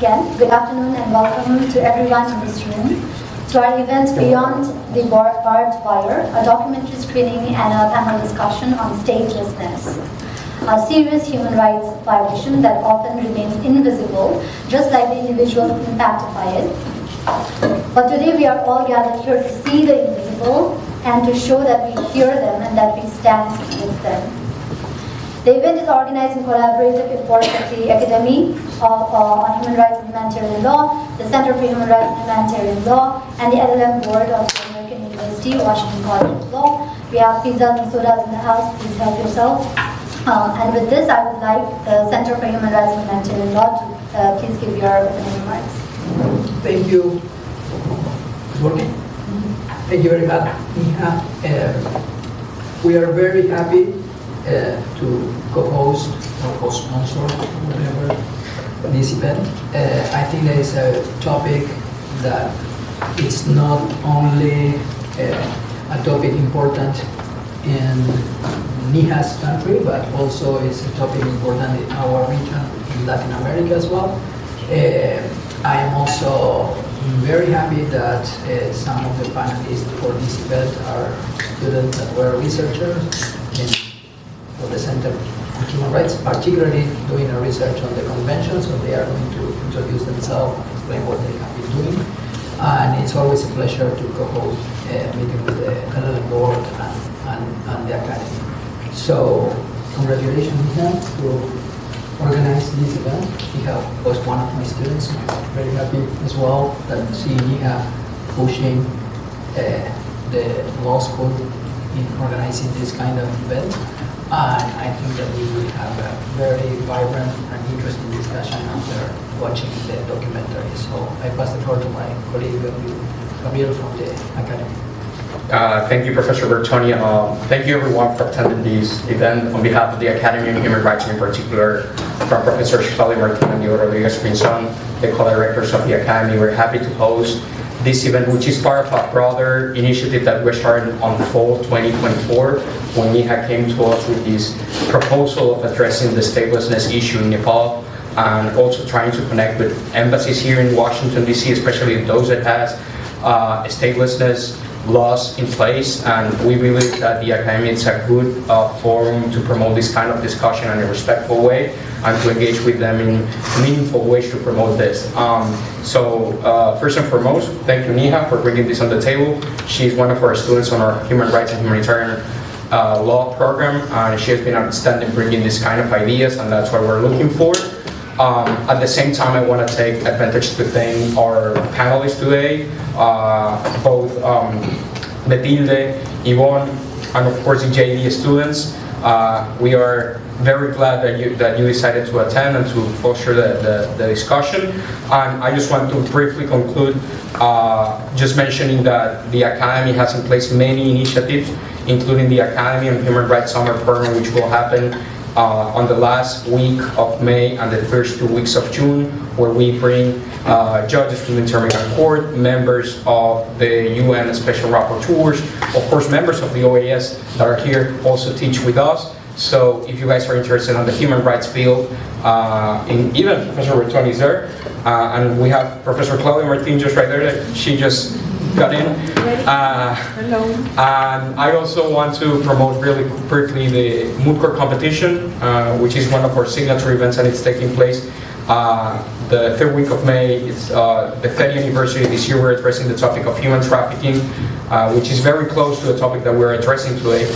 Again, good afternoon and welcome to everyone in this room to our event Beyond the Barbed Wire, a documentary screening and a panel discussion on statelessness, a serious human rights violation that often remains invisible, just like the individuals impacted by it. But today we are all gathered here to see the invisible and to show that we hear them and that we stand with them. The event is organized in collaborative effort with the Academy on Human Rights and Humanitarian Law, the Center for Human Rights and Humanitarian Law, and the LL.M board of the American University, Washington College of Law. We have pizzas and sodas in the house. Please help yourself. And with this, I would like the Center for Human Rights and Humanitarian Law to please give your opening remarks. Thank you. It's working? Thank you very much, Neha. We are very happy to co-host or co-sponsor whatever this event. I think there is a topic that it's not only a topic important in Neha's country, but also is a topic important in our region, in Latin America as well. I am also very happy that some of the panelists for this event are students that were researchers for the Center for Human Rights, particularly doing a research on the convention, so they are going to introduce themselves, explain what they have been doing. And it's always a pleasure to co-host a meeting with the LL.M board and the Academy. So, congratulations, Neha, to organize this event. Neha was one of my students. I'm very happy as well that see Neha pushing the law school in organizing this kind of event. And I think that we will have a very vibrant and interesting discussion after watching the documentary. So I pass the floor to my colleague, Gabriel from the Academy. Thank you, Professor Bertoni. Thank you, everyone, for attending this event. On behalf of the Academy on Human Rights, and in particular, from Professor Claudia Martin and Diego Rodriguez-Pinzon, the co-directors of the Academy, we're happy to host this event, which is part of a broader initiative that we're starting on fall 2024, when Neha came to us with this proposal of addressing the statelessness issue in Nepal, and also trying to connect with embassies here in Washington, D.C., especially those that has statelessness laws in place. And we believe that the Academy is a good forum to promote this kind of discussion in a respectful way, and to engage with them in meaningful ways to promote this. First and foremost, thank you, Neha, for bringing this on the table. She's one of our students on our Human Rights and Humanitarian Law program, and she has been outstanding bringing this kind of ideas, and that's what we're looking for. At the same time, I want to take advantage to thank our panelists today, both Betilde, Ivonne, and of course the JD students. We are very glad that you decided to attend and to foster the discussion. And I just want to briefly conclude just mentioning that the Academy has in place many initiatives, including the Academy on Human Rights Summer Program, which will happen on the last week of May and the first 2 weeks of June, where we bring judges from the Inter-American Court, members of the UN Special Rapporteurs, of course members of the OAS that are here also teach with us. So if you guys are interested in the human rights field, even Professor Bertoni is there, and we have Professor Claudia Martin just right there, that she just got in. Hello. And I also want to promote really briefly the Moot Court competition, which is one of our signature events, and it's taking place the third week of May. It's the 30th anniversary. This year we're addressing the topic of human trafficking, which is very close to the topic that we're addressing today.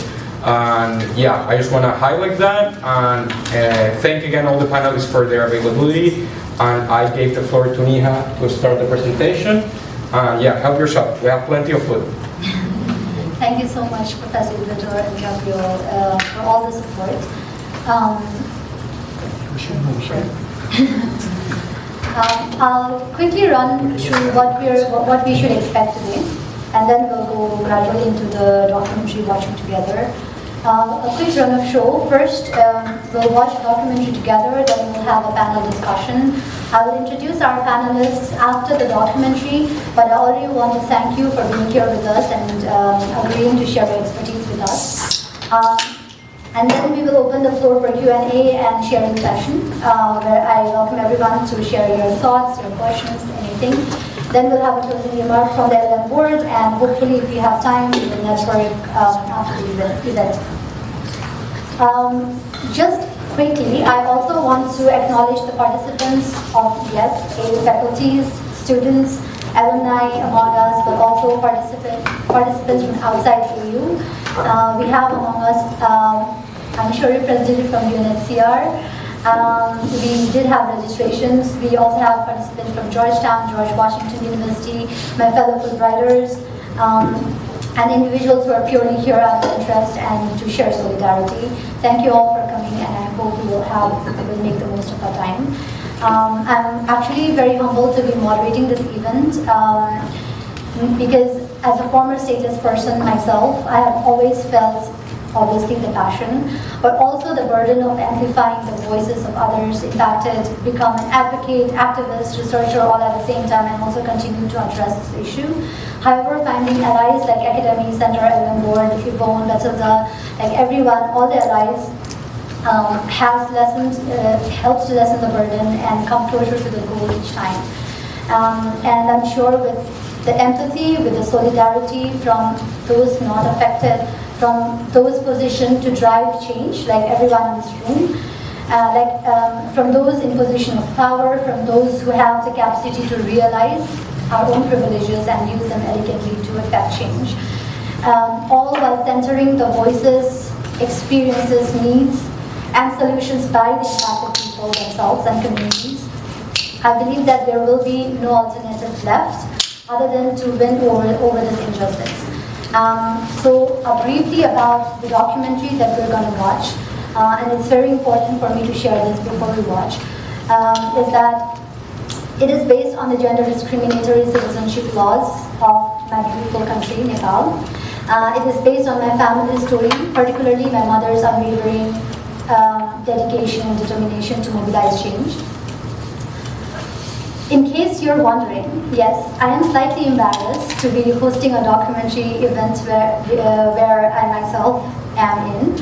And yeah, I just want to highlight that, and thank again all the panelists for their availability. And I gave the floor to Neha to start the presentation. Yeah, help yourself. We have plenty of food. Thank you so much, Professor Ivonne and Gabriel, for all the support. I'll quickly run through what we should expect today, and then we'll go gradually into the documentary watching together. A quick run of show. First, we'll watch the documentary together, then we'll have a panel discussion. I will introduce our panelists after the documentary, but I already want to thank you for being here with us and agreeing to share your expertise with us. And then we will open the floor for Q&A and sharing session, where I welcome everyone to share your thoughts, your questions, anything. Then we'll have a closing remark from the LL.M board, and hopefully if we have time, we will network after the event. Just quickly, I also want to acknowledge the participants of AU faculties, students, alumni among us, but also participants from outside AU. We have among us, I'm sure representative from UNHCR. We did have registrations. We also have participants from Georgetown, George Washington University, my fellow Fulbrighters, and individuals who are purely here out of interest and to share solidarity. Thank you all for coming, and I hope we will make the most of our time. I'm actually very humbled to be moderating this event because as a former stateless person myself, I have always felt obviously the passion, but also the burden of amplifying the voices of others impacted, become an advocate, activist, researcher all at the same time, and also continue to address this issue. However, finding allies like Academy, Center, LL.M board, Ivonne, Betilde, like everyone, all the allies, has helps to lessen the burden and come closer to the goal each time. And I'm sure with the empathy, with the solidarity from those not affected, from those positioned to drive change, like everyone in this room, from those in position of power, from those who have the capacity to realize our own privileges and use them elegantly to effect change. All while centering the voices, experiences, needs, and solutions by the impacted people themselves and communities. I believe that there will be no alternative left other than to win over this injustice. So briefly about the documentary that we're going to watch, and it's very important for me to share this before we watch, is that it is based on the gender discriminatory citizenship laws of my beautiful country, Nepal. It is based on my family story, particularly my mother's unwavering dedication and determination to mobilize change. In case you're wondering, yes, I am slightly embarrassed to be hosting a documentary event where I myself am in.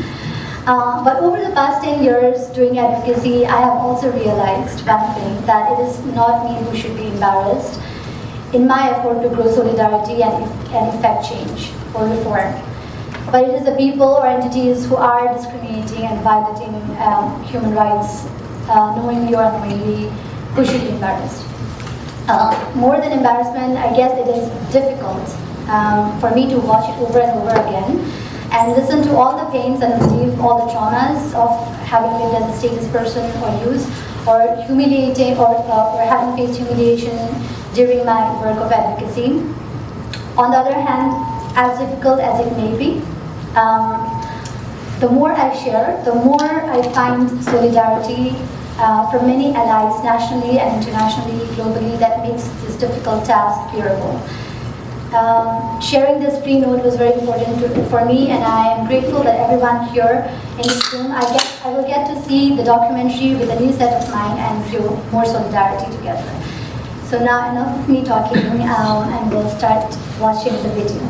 But over the past 10 years doing advocacy, I have also realized one thing, that it is not me who should be embarrassed in my effort to grow solidarity and effect change or reform. But it is the people or entities who are discriminating and violating human rights, knowingly or unknowingly, who should be embarrassed. More than embarrassment, I guess it is difficult for me to watch it over and over again and listen to all the pains and relieve all the traumas of having lived as a stateless person or youth, or humiliating or having faced humiliation during my work of advocacy. On the other hand, as difficult as it may be, the more I share, the more I find solidarity from many allies nationally and internationally, globally, that makes this difficult task bearable. Sharing this pre-note was very important for me, and I am grateful that everyone here in this room, I will get to see the documentary with a new set of mind and feel more solidarity together. So now enough of me talking, and we'll start watching the video.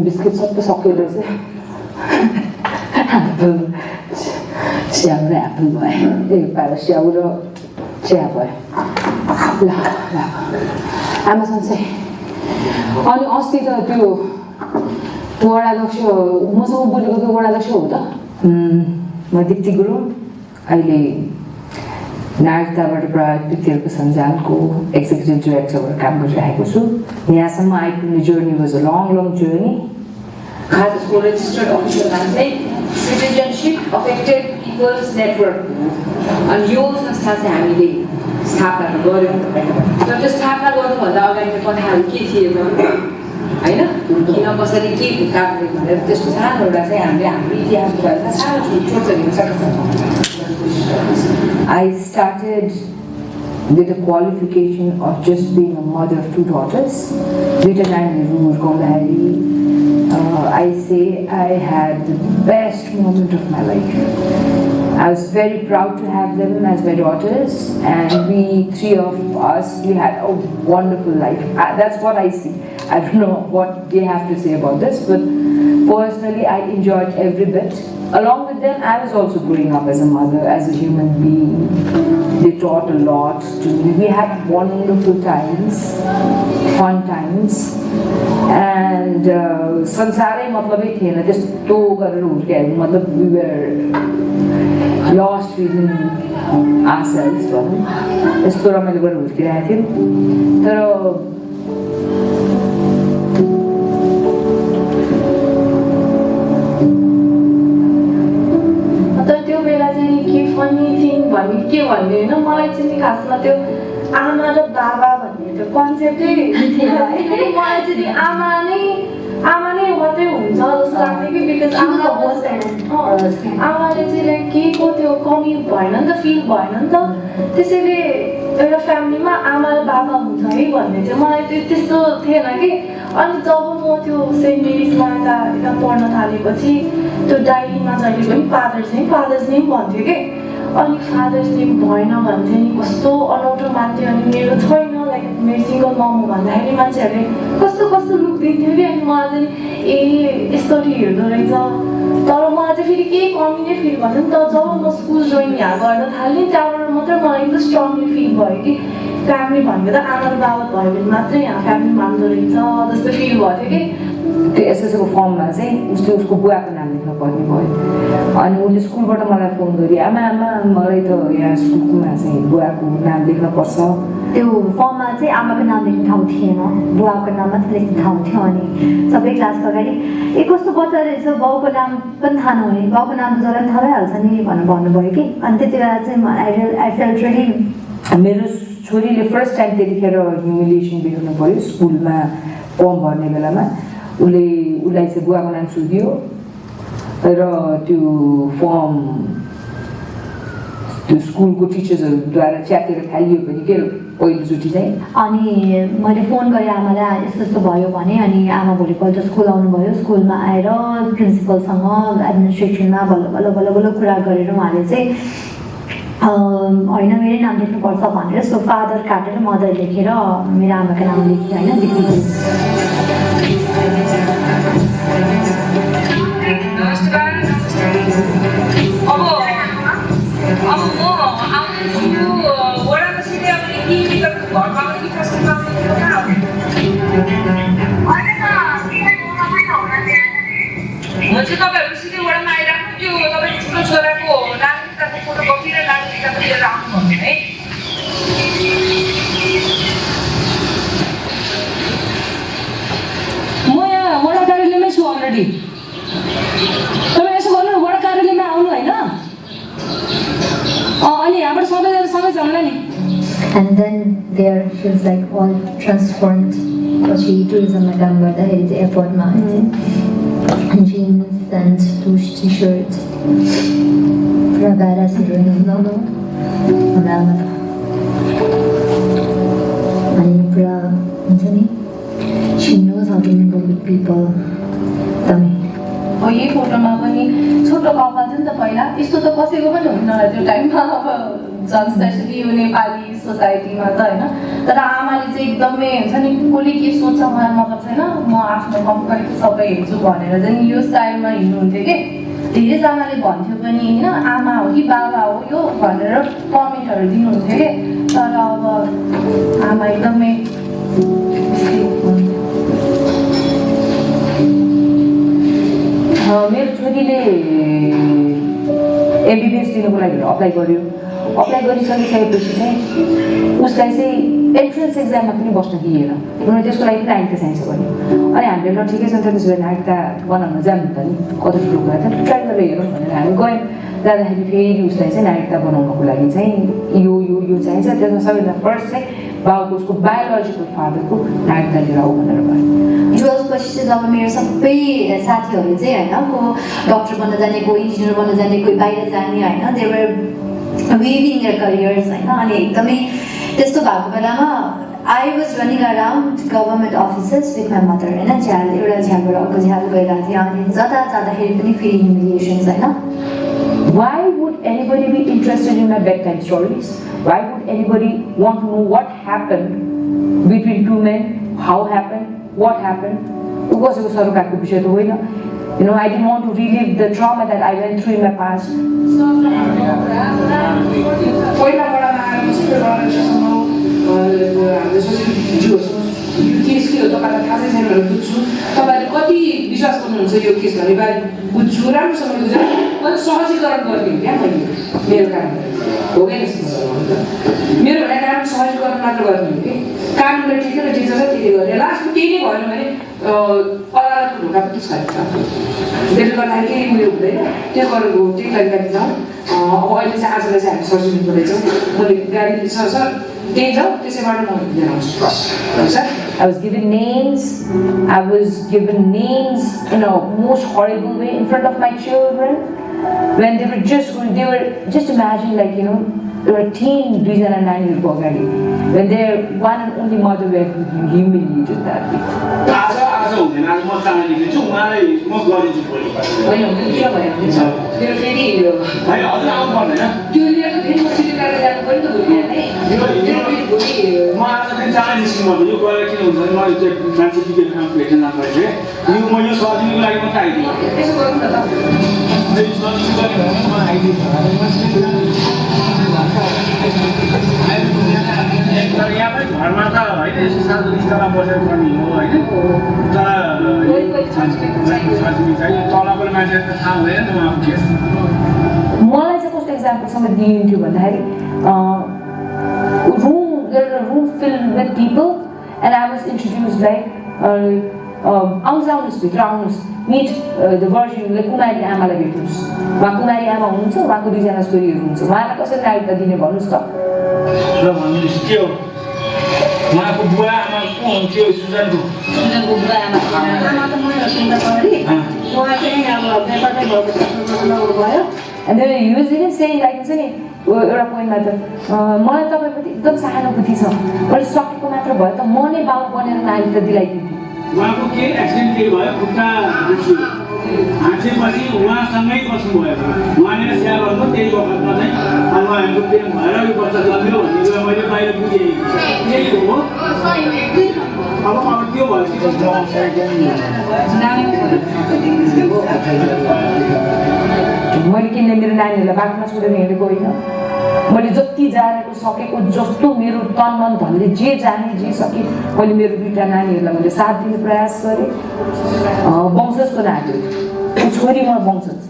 Biscuit सबै सक्यो रहेछ Apple स्याउ र Apple भयो एक पारा स्याउ र chia भयो ल ल आमासँग चाहिँ अनि अस्ति त त्यो वडाध्यक्ष मसँग बोलेको त्यो वडाध्यक्ष हो त म दिप्ती गुरुङ अहिले नागरिकताबाट प्राविधिकहरूको सञ्जालको एक्जिक्युटिभ डाइरेक्टरबाट काम गरिरहेको छु यहाँसम्म आइपुग्ने journey was a long journey खासको रेजिस्टर्ड अफिसर नाम चाहिँ सिटिजनसिप अफेक्टेड पिपल्स नेटवर्क अनि यो संस्था चाहिँ हामीले स्थापना गऱ्यौँ तर त्यो स्थापना गर्नुभन्दा अगाडि कथाहरू के थिए होइन किन कसरी के कारणले भनेर त्यस्तो सानो एउटा चाहिँ हामीले हाम्रो इतिहासको बारेमा सानो छोटो हेर्न सक्छौँ I started with the qualification of just being a mother of 2 daughters. I say I had the best moment of my life. I was very proud to have them as my daughters, and we 3 of us, we had a wonderful life. That's what I see. I don't know what they have to say about this, but personally I enjoyed every bit. Along with them, I was also growing up as a mother, as a human being. They taught a lot to me. We had wonderful times, fun times, and संसारै मतलबै थिएन त्यस्तो गरेर हुर्क्यायो मतलब we were lost within ourselves भनौँ यस्तो रमाइलो गरेर हुर्किरहेको थियौँ तर फनी थिङ भन्ने के भन्ने होइन मलाई चाहिँ खासमा त्यो आमा र बाबा भन्ने त्यो कन्सेप्टै थिएन है मलाई चाहिँ आमा नै मात्रै हुन्छ जस्तो लाग्थ्यो कि बिकज आमाले चाहिँ लाइक केको त्यो कमी भएन नि त फिल भएन नि त त्यसैले एउटा फ्यामिलीमा आमा र बाबा हुन्छ है भन्ने चाहिँ मलाई त्यो त्यस्तो थिएन कि अनि जब म त्यो सेन्ट मेरिजमा यता पढ्न थालेपछि त्यो डायरीमा जहिले पनि फादर्स नेम भन्थ्यो कि अनि फादर्स नेम भएन भने चाहिँ कस्तो अनौठो मान्थ्यो अनि मेरो छैन लाइक मेरो सिङ्गल मम हो भन्दाखेरि मान्छेहरूले कस्तो लुक दिन्थ्यो कि अनि मलाई चाहिँ ए यस्तोरी हेर्दो रहेछ तर मलाई चाहिँ फेरि केही कमी नै फिल भएको थियो नि त जब म स्कुल जोइन यहाँ गर्न थालेँ त्यहाँबाट मात्रै मलाई एकदम स्ट्रङली फिल भयो कि फ्यामिली भनेको त आमा र बाबा भयो भने मात्रै यहाँ फ्यामिली मान्दो रहेछ जस्तो फिल भएको थियो कि त्यो एसएसको फर्ममा चाहिँ उसले उसको बुवाको नाम लेख्न पर्ने भयो अनि उसले स्कुलबाट मलाई फोन गरी आमा मलाई त यहाँ स्कुलकोमा चाहिँ बुवाको नाम लेख्न पर्छ त्यो फर्ममा चाहिँ आमाको नाम लेख्ने ठाउँ थिएन बुवाको नाम मात्रै लेख्ने ठाउँ थियो अनि सबै क्लासको अगाडि ए कस्तो बच्चा रहेछ बाउको नाम पनि थाहा नहुने बाउको नाम त जसलाई थाहा भइहाल्छ नि भनेर भन्नुभयो कि अनि त्यति बेला चाहिँ आई फेल्ट रियली मेरो छोरीले फर्स्ट टाइम त्यतिखेर ह्युमिलिएसन देख्नु पर्यो स्कुलमा फर्म भर्ने बेलामा उसलाई चाहिँ बुवाको नाम सोधियो र त्यो फर्म त्यो स्कुलको टिचर्सहरूद्वारा च्यातेर फालियो भने के पहिलोचोटि चाहिँ अनि मैले फोन गरेँ आमालाई यस्तो भयो भने अनि आमा भोलिपल्ट स्कुल आउनुभयो स्कुलमा आएर प्रिन्सिपलसँग एडमिनिस्ट्रेसनमा बल्ल कुरा गरेर उहाँले चाहिँ होइन मेरै नाम लेख्नुपर्छ भनेर सो फादर काटेर मदर लेखेर मेरो आमाको नाम लेखेँ होइन दिप्ती तपाईँहरू सिधै वडामा आइराख्नु त्यो तपाईँ ठुलो छोराको नागरिकताको फोटोकपी र नागरिकताको लिएर आउनु भन्ने है म यहाँ वडा कार्यालयमै छु अलरेडी तपाईँ यसो गर्नु वडा कार्यालयमा आउनु होइन अनि यहाँबाट सबैजना सँगै जाउँला नि And then there she was like all transformed पछि टुरिज्ममा काम गर्दाखेरि चाहिँ एयरपोर्टमा jeans and loose t-shirt. Pura badass heroine हुँदा हाम्रो त अनि पुरा हुन्छ नि she knows how to mingle with people. यही फोटोमा पनि छोटो कपाल थियो नि त पहिला यस्तो त कसैको पनि हुन्न त्यो टाइममा अब झन् स्पेसली यो नेपाली सोसाइटीमा त होइन तर आमाले चाहिँ एकदमै हुन्छ नि कसले के सोध्छ मलाई मतलब छैन म आफ्नो कम्फर्ट सबै हेर्छु भनेर चाहिँ यो स्टाइलमा हिँड्नुहुन्थ्यो कि धेरैजनाले भन्थ्यो पनि होइन आमा हो कि बाबा हो यो भनेर कमेन्टहरू दिनुहुन्थ्यो कि तर अब आमा एकदमै मेरो छोरीले MBBS दिनको लागि अप्लाई गर्यो अप्लाई गरिसकिसकेपछि चाहिँ उसलाई चाहिँ एन्ट्रेन्स एक्जाममा पनि बस्न दिएन उनीहरूले त्यसको लागि पनि नागरिकता साइन्स गर्यो अनि हामीले ल ठिकै छ त त्यसो भए नागरिकता बनाउन जानु त नि कति ठुलो कुरा त ट्राई गरेर हेरौँ भनेर हामी गयौँ जाँदाखेरि फेरि उसलाई चाहिँ नागरिकता बनाउनको लागि चाहिँ यो चाहिन्छ त्यसमा सबैभन्दा फर्स्ट चाहिँ बाबुको उसको बायोलोजिकल फादरको नागरिकता लिएर आऊ भनेर भयो 12 पछि चाहिँ जब मेरो सबै साथीहरू चाहिँ होइन को डक्टर बन्न जाने कोही इन्जिनियर बन्न जाने कोही बाहिर जाने होइन दे वर weaving their careers होइन अनि एकदमै त्यस्तो भएको बेलामा I was running around government offices with my mother होइन झ्याल एउटा झ्यालबाट अर्को झ्याल गइरहेको थियो अनि जता जाँदाखेरि पनि फेरि humiliations होइन Why would anybody be interested in my bedtime stories? Why would anybody want to know what happened between two men? How happened? What happened? Because it was Saluckको विषय त होइन You know, I didn't want to relive the trauma that I went through in my past. कति विश्वास गर्नुहुन्छ यो case भनेबारे बुझ्छु राम्रोसँग बुझेर मैले सहजीकरण गरिदिउँ क्या मैले मेरो काम हो कि मेरो भनाइ राम्रो सहजीकरण मात्र गरिदिउँ कि कानुनले ठिकै र ठिक छ त्यति गरेर लास्टमा केही नै भएन भने अदालतको ढोका पनि छैन त्यसले गर्दाखेरि केही उयो हुँदैन त्यो गरेको त्यही तरिकाले जाउँ अब अहिले चाहिँ आजलाई चाहिँ हामी सजिलो पर्दैछौँ मैले गाडी सर त्यही जाउँ त्यसैबाट म लिएर आउँछु sir I was given names in a most horrible way in front of my children when they were just imagine like you know they were teen reason and nine when their one and only mother were humiliated that way. यहाँ पनि घरमा त होइन यसो सानो बिस्तारमा बसेर पनि हो होइन तर तलको मान्छेहरू त थाहा हुँदैन नि उहाँको केस मलाई चाहिँ कस्तो एक्जाम्पलसँग दिइन्थ्यो भन्दाखेरि room filled with people and I was introduced like आउनुहोस् भित्र आउनुहोस् meet the version like कुमारी आमालाई भेट्नुहोस् उहाँ कुमारी आमा हुनुहुन्छ उहाँको दुईजना छोरीहरू हुनुहुन्छ उहाँलाई कसरी नागरिकता दिने भन्नुहोस् त ल भन्नुहोस् के हो उहाँको बुवा आमा को हुन्थ्यो सुजनको बुवा आमा त म सुन्दा परे उहाँ चाहिँ अब नेपालमै भएको भयो and then he was even saying like हुन्छ नि एउटा पोइन्टमा त मलाई तपाईँप्रति एकदम सहानुभूति छ मैले सकेको मात्र भयो त म नै बाबु बनेर नागरिकता दिलाइदिन्थेँ उहाँको के एक्सिडेन्ट के भयो खुट्टा हाँसेपछि उहाँसँगै बस्नुभयो उहाँले स्याहार गर्नु त्यही वखतमा चाहिँ अब उहाँहरूको प्रेम भएर यो बच्चा जन्मियो भन्ने कुरा मैले बाहिर बुझेँ त्यही हो अब त्यो भयो मैले किन्ने मेरो नानीहरूलाई बाटोमा छोडेर हिँडेको होइन मैले जति जानेको सकेको जस्तो मेरो तन मन धनले जे जाने जे सके मैले मेरो दुईटा नानीहरूलाई मैले साथ दिने प्रयास गरेँ वंशजको नानी छोरी म वंशज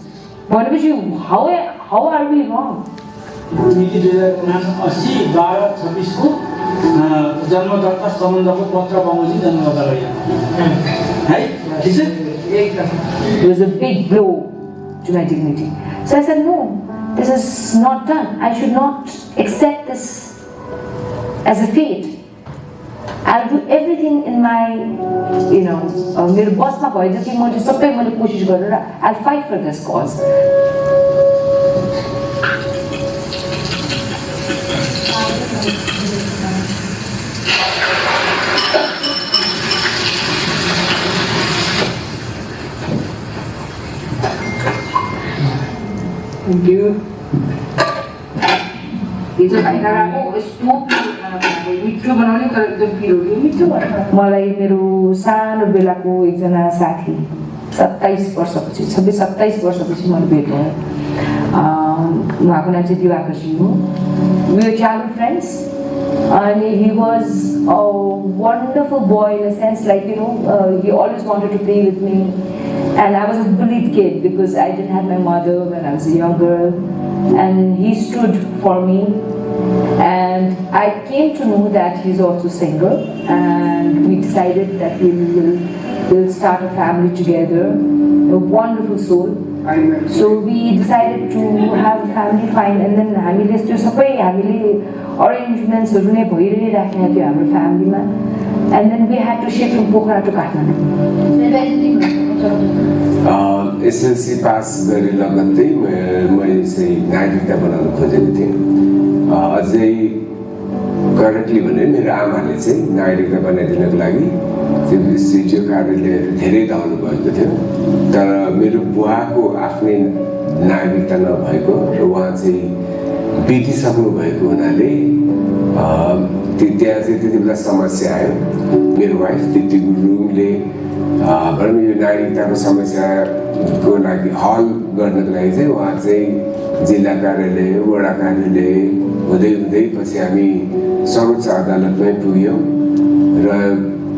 भनेपछि हाउ आर वी रङ मिति 2080-12-26 को जन्मदत्ता सम्बन्धको पत्र बमोजिम जन्मदत्ता गरियो है ठिक छ एकदम it was a big blow to my dignity so I said no this is not done I should not accept this as a fate I'll do everything everything in my, मेरो बसमा भए जति मैले सबै मैले कोसिस गरेर I'll fight for this cause. Thank you. It's a खाना यस्तो मिठो बनाउने तर एकदम पिरो मिठो भयो मलाई मेरो सानो बेलाको एकजना साथी 27 वर्षपछि 27 वर्षपछि मैले भेट भयो उहाँको नाम चाहिँ दिवाकरजी हो we were childhood friends and he was a wonderful boy in a sense like he always wanted to play with me and I was a bullied kid because I didn't have my mother when I was a young girl and he stood for me. And I came to know that he's also single, and we decided that we'll start a family together. A wonderful soul. So we decided to have a family fine, and then हामीले त्यो सबै हामीले arrangements नै भइरहेको थियो हाम्रो family-मा. And then we had to shift from Pokhara to Kathmandu. SLC पास गरे लगत्तै मैले चाहिँ नागरिकता बनाउन खोजेको थिएँ अझै करेक्टली भने मेरो आमाले चाहिँ नागरिकता बनाइदिनको लागि त्यो सिडिओ कार्यालयहरू धेरै धाउनु भएको थियो तर मेरो बुवाको आफ्नै नागरिकता नभएको र उहाँ चाहिँ बितिसक्नु भएको हुनाले त्यहाँ चाहिँ त्यति बेला समस्या आयो मेरो वाइफ दिप्ती गुरुङले भनौँ यो नागरिकताको समस्याको लागि हल गर्नको लागि चाहिँ उहाँ चाहिँ जिल्ला कार्यालय वडा कार्यालय हुँदै हुँदै पछि हामी सर्वोच्च अदालतमै पुग्यौँ र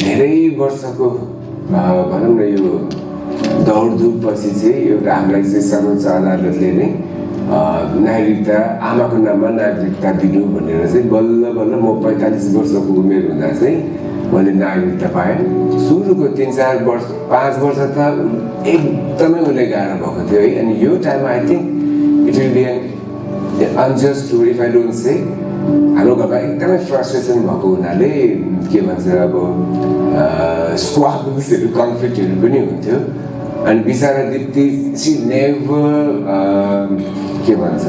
धेरै वर्षको भनौँ न यो दौडधुप पछि चाहिँ एउटा हामीलाई चाहिँ सर्वोच्च अदालतले नै नागरिकता आमाको नाममा नागरिकता दिनु भनेर चाहिँ बल्ल बल्ल म 45 वर्षको उमेर हुँदा चाहिँ मैले नागरिकता पाएँ सुरुको 3-4 वर्ष 5 वर्ष त एकदमै उसले गाह्रो भएको थियो है अनि यो टाइममा I think it will be N unjust if I don't से हाम्रो घरमा एकदमै फ्रस्ट्रेसन भएको हुनाले के भन्छ अब स्क्वाबल्सहरू कन्फ्लिक्टहरू पनि हुन्थ्यो अनि बिचारा दिप्ती सी नेभर के भन्छ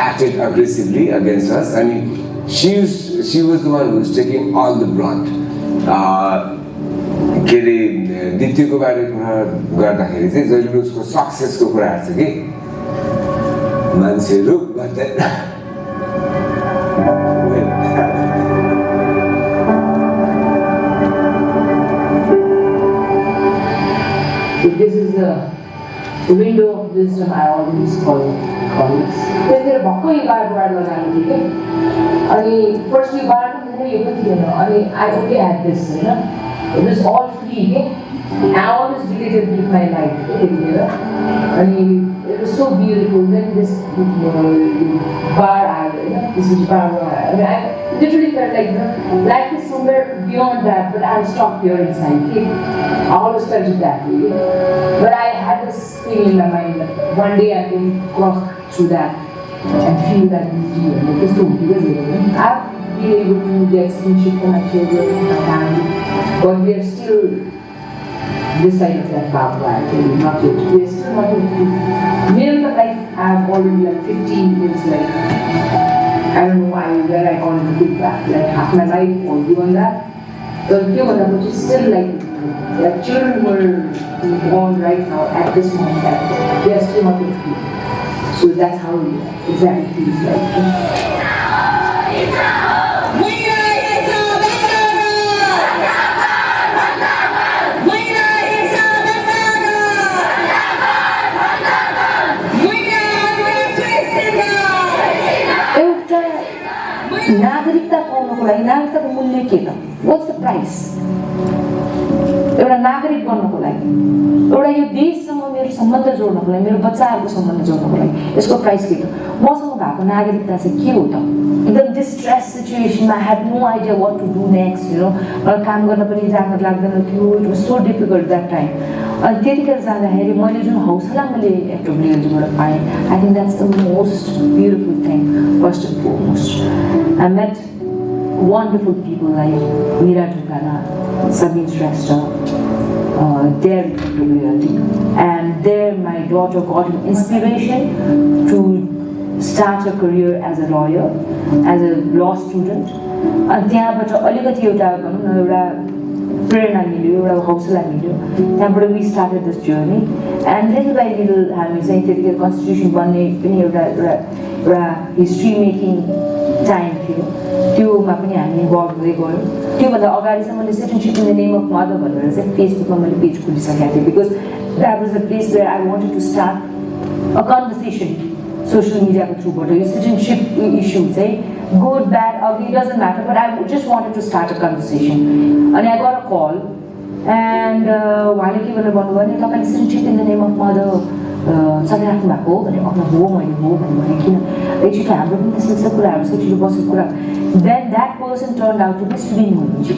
एक्टेड अग्रेसिभली अगेन्स्ट अस अनि she was the one who was taking all the brunt के अरे दिप्तीको बारेमा गर्दाखेरि चाहिँ जहिले उसको सक्सेसको कुराहरू छ कि मान्छेहरू This is the window of wisdom I always call it. त्यसले भक्कै बार लगाएको थियो कि अनि फर्स्ट यो बार पनि यो पनि थिएन अनि I only had this Hahn it was all free के I always related with my life त्यतिखेर अनि it was so beautiful then this bar आयो हैन this is bar I literally felt like life is somewhere beyond that but I'm stuck here inside okay? I always felt it that way but I had this thing in my mind that one day I can cross through that and feel that it's too because I've been able to get kinship for my children, my family but we are still this side of that barbed wire not yet we are still not yet real life I've already like 15 years like I don't know where I got into big back, like half my life or beyond that. But which is still like their children were born right now at this moment, they are still not in free. So that's how it exactly feels like. नागरिकता पाउनको लागि नागरिकताको मूल्य के त what's the price एउटा नागरिक बन्नको लागि एउटा यो देशसँग मेरो सम्बन्ध जोड्नको लागि मेरो बच्चाहरूको सम्बन्ध जोड्नको लागि यसको प्राइस के त मसँग भएको नागरिकता चाहिँ के हो त एकदम डिस्ट्रेस सिचुएसनमा I had no idea what to do next मलाई काम गर्न पनि जान लाग्दैन थियो it was so difficult that time अनि त्यतिखेर जाँदाखेरि मैले जुन हौसला मैले एफडब्ल्युएलबाट पाएँ I think that's the most beautiful thing first and foremost I met wonderful people like Meera Dukana, Sabine Shrestha, their reality. And there my daughter got an inspiration to start a career as a lawyer, as a law student. And त्यहाँबाट अलिकति एउटा भनौँ न एउटा प्रेरणा मिल्यो, एउटा हौसला मिल्यो. त्यहाँबाट we started this journey. And little by little हामी चाहिँ त्यतिखेर कन्स्टिट्युसन बन्ने पनि एउटा हिस्ट्री मेकिङ टाइम थियो. त्योमा पनि हामी इन्भल्भ हुँदै गयौँ. त्योभन्दा अगाडि चाहिँ मैले citizenship in the name of mother भनेर चाहिँ फेसबुकमा मैले पेज खोलिसकेको थिएँ. Because that was the place where I wanted to start a conversation social मिडियाको थ्रुबाट. यो सिटिजनसिप इस्यु चाहिँ good, bad, ugly, doesn't matter, but I just wanted to start a conversation. And I got a call, and while I came on the citizenship in the name of mother, something happened back home, and I got home, then that person turned out to be Sweden Muñoz.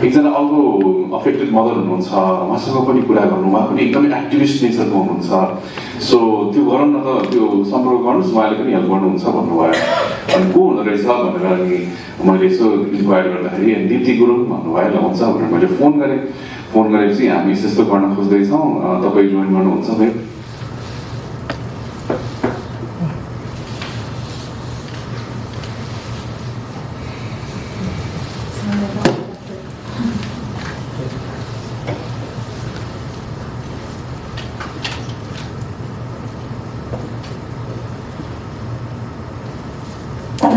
एकजना अर्को affected mother हुनुहुन्छ, उहाँसँग पनि कुरा गर्नु, उहाँ पनि एकदमै एक्टिभिस्ट नेचरको हुनुहुन्छ. सो त्यो गरौँ न त, त्यो सम्पर्क गर्नुहोस्, उहाँले पनि हेल्प गर्नुहुन्छ भन्नुभयो. अनि को हुँदो रहेछ भनेर अनि मैले यसो इन्क्वायर गर्दाखेरि दिप्ती गुरुङ भन्नुभयो. ल हुन्छ भनेर मैले फोन गरेपछि हामी यस्तो गर्न खोज्दैछौँ, तपाईँ जोइन गर्नुहुन्छ फेरि.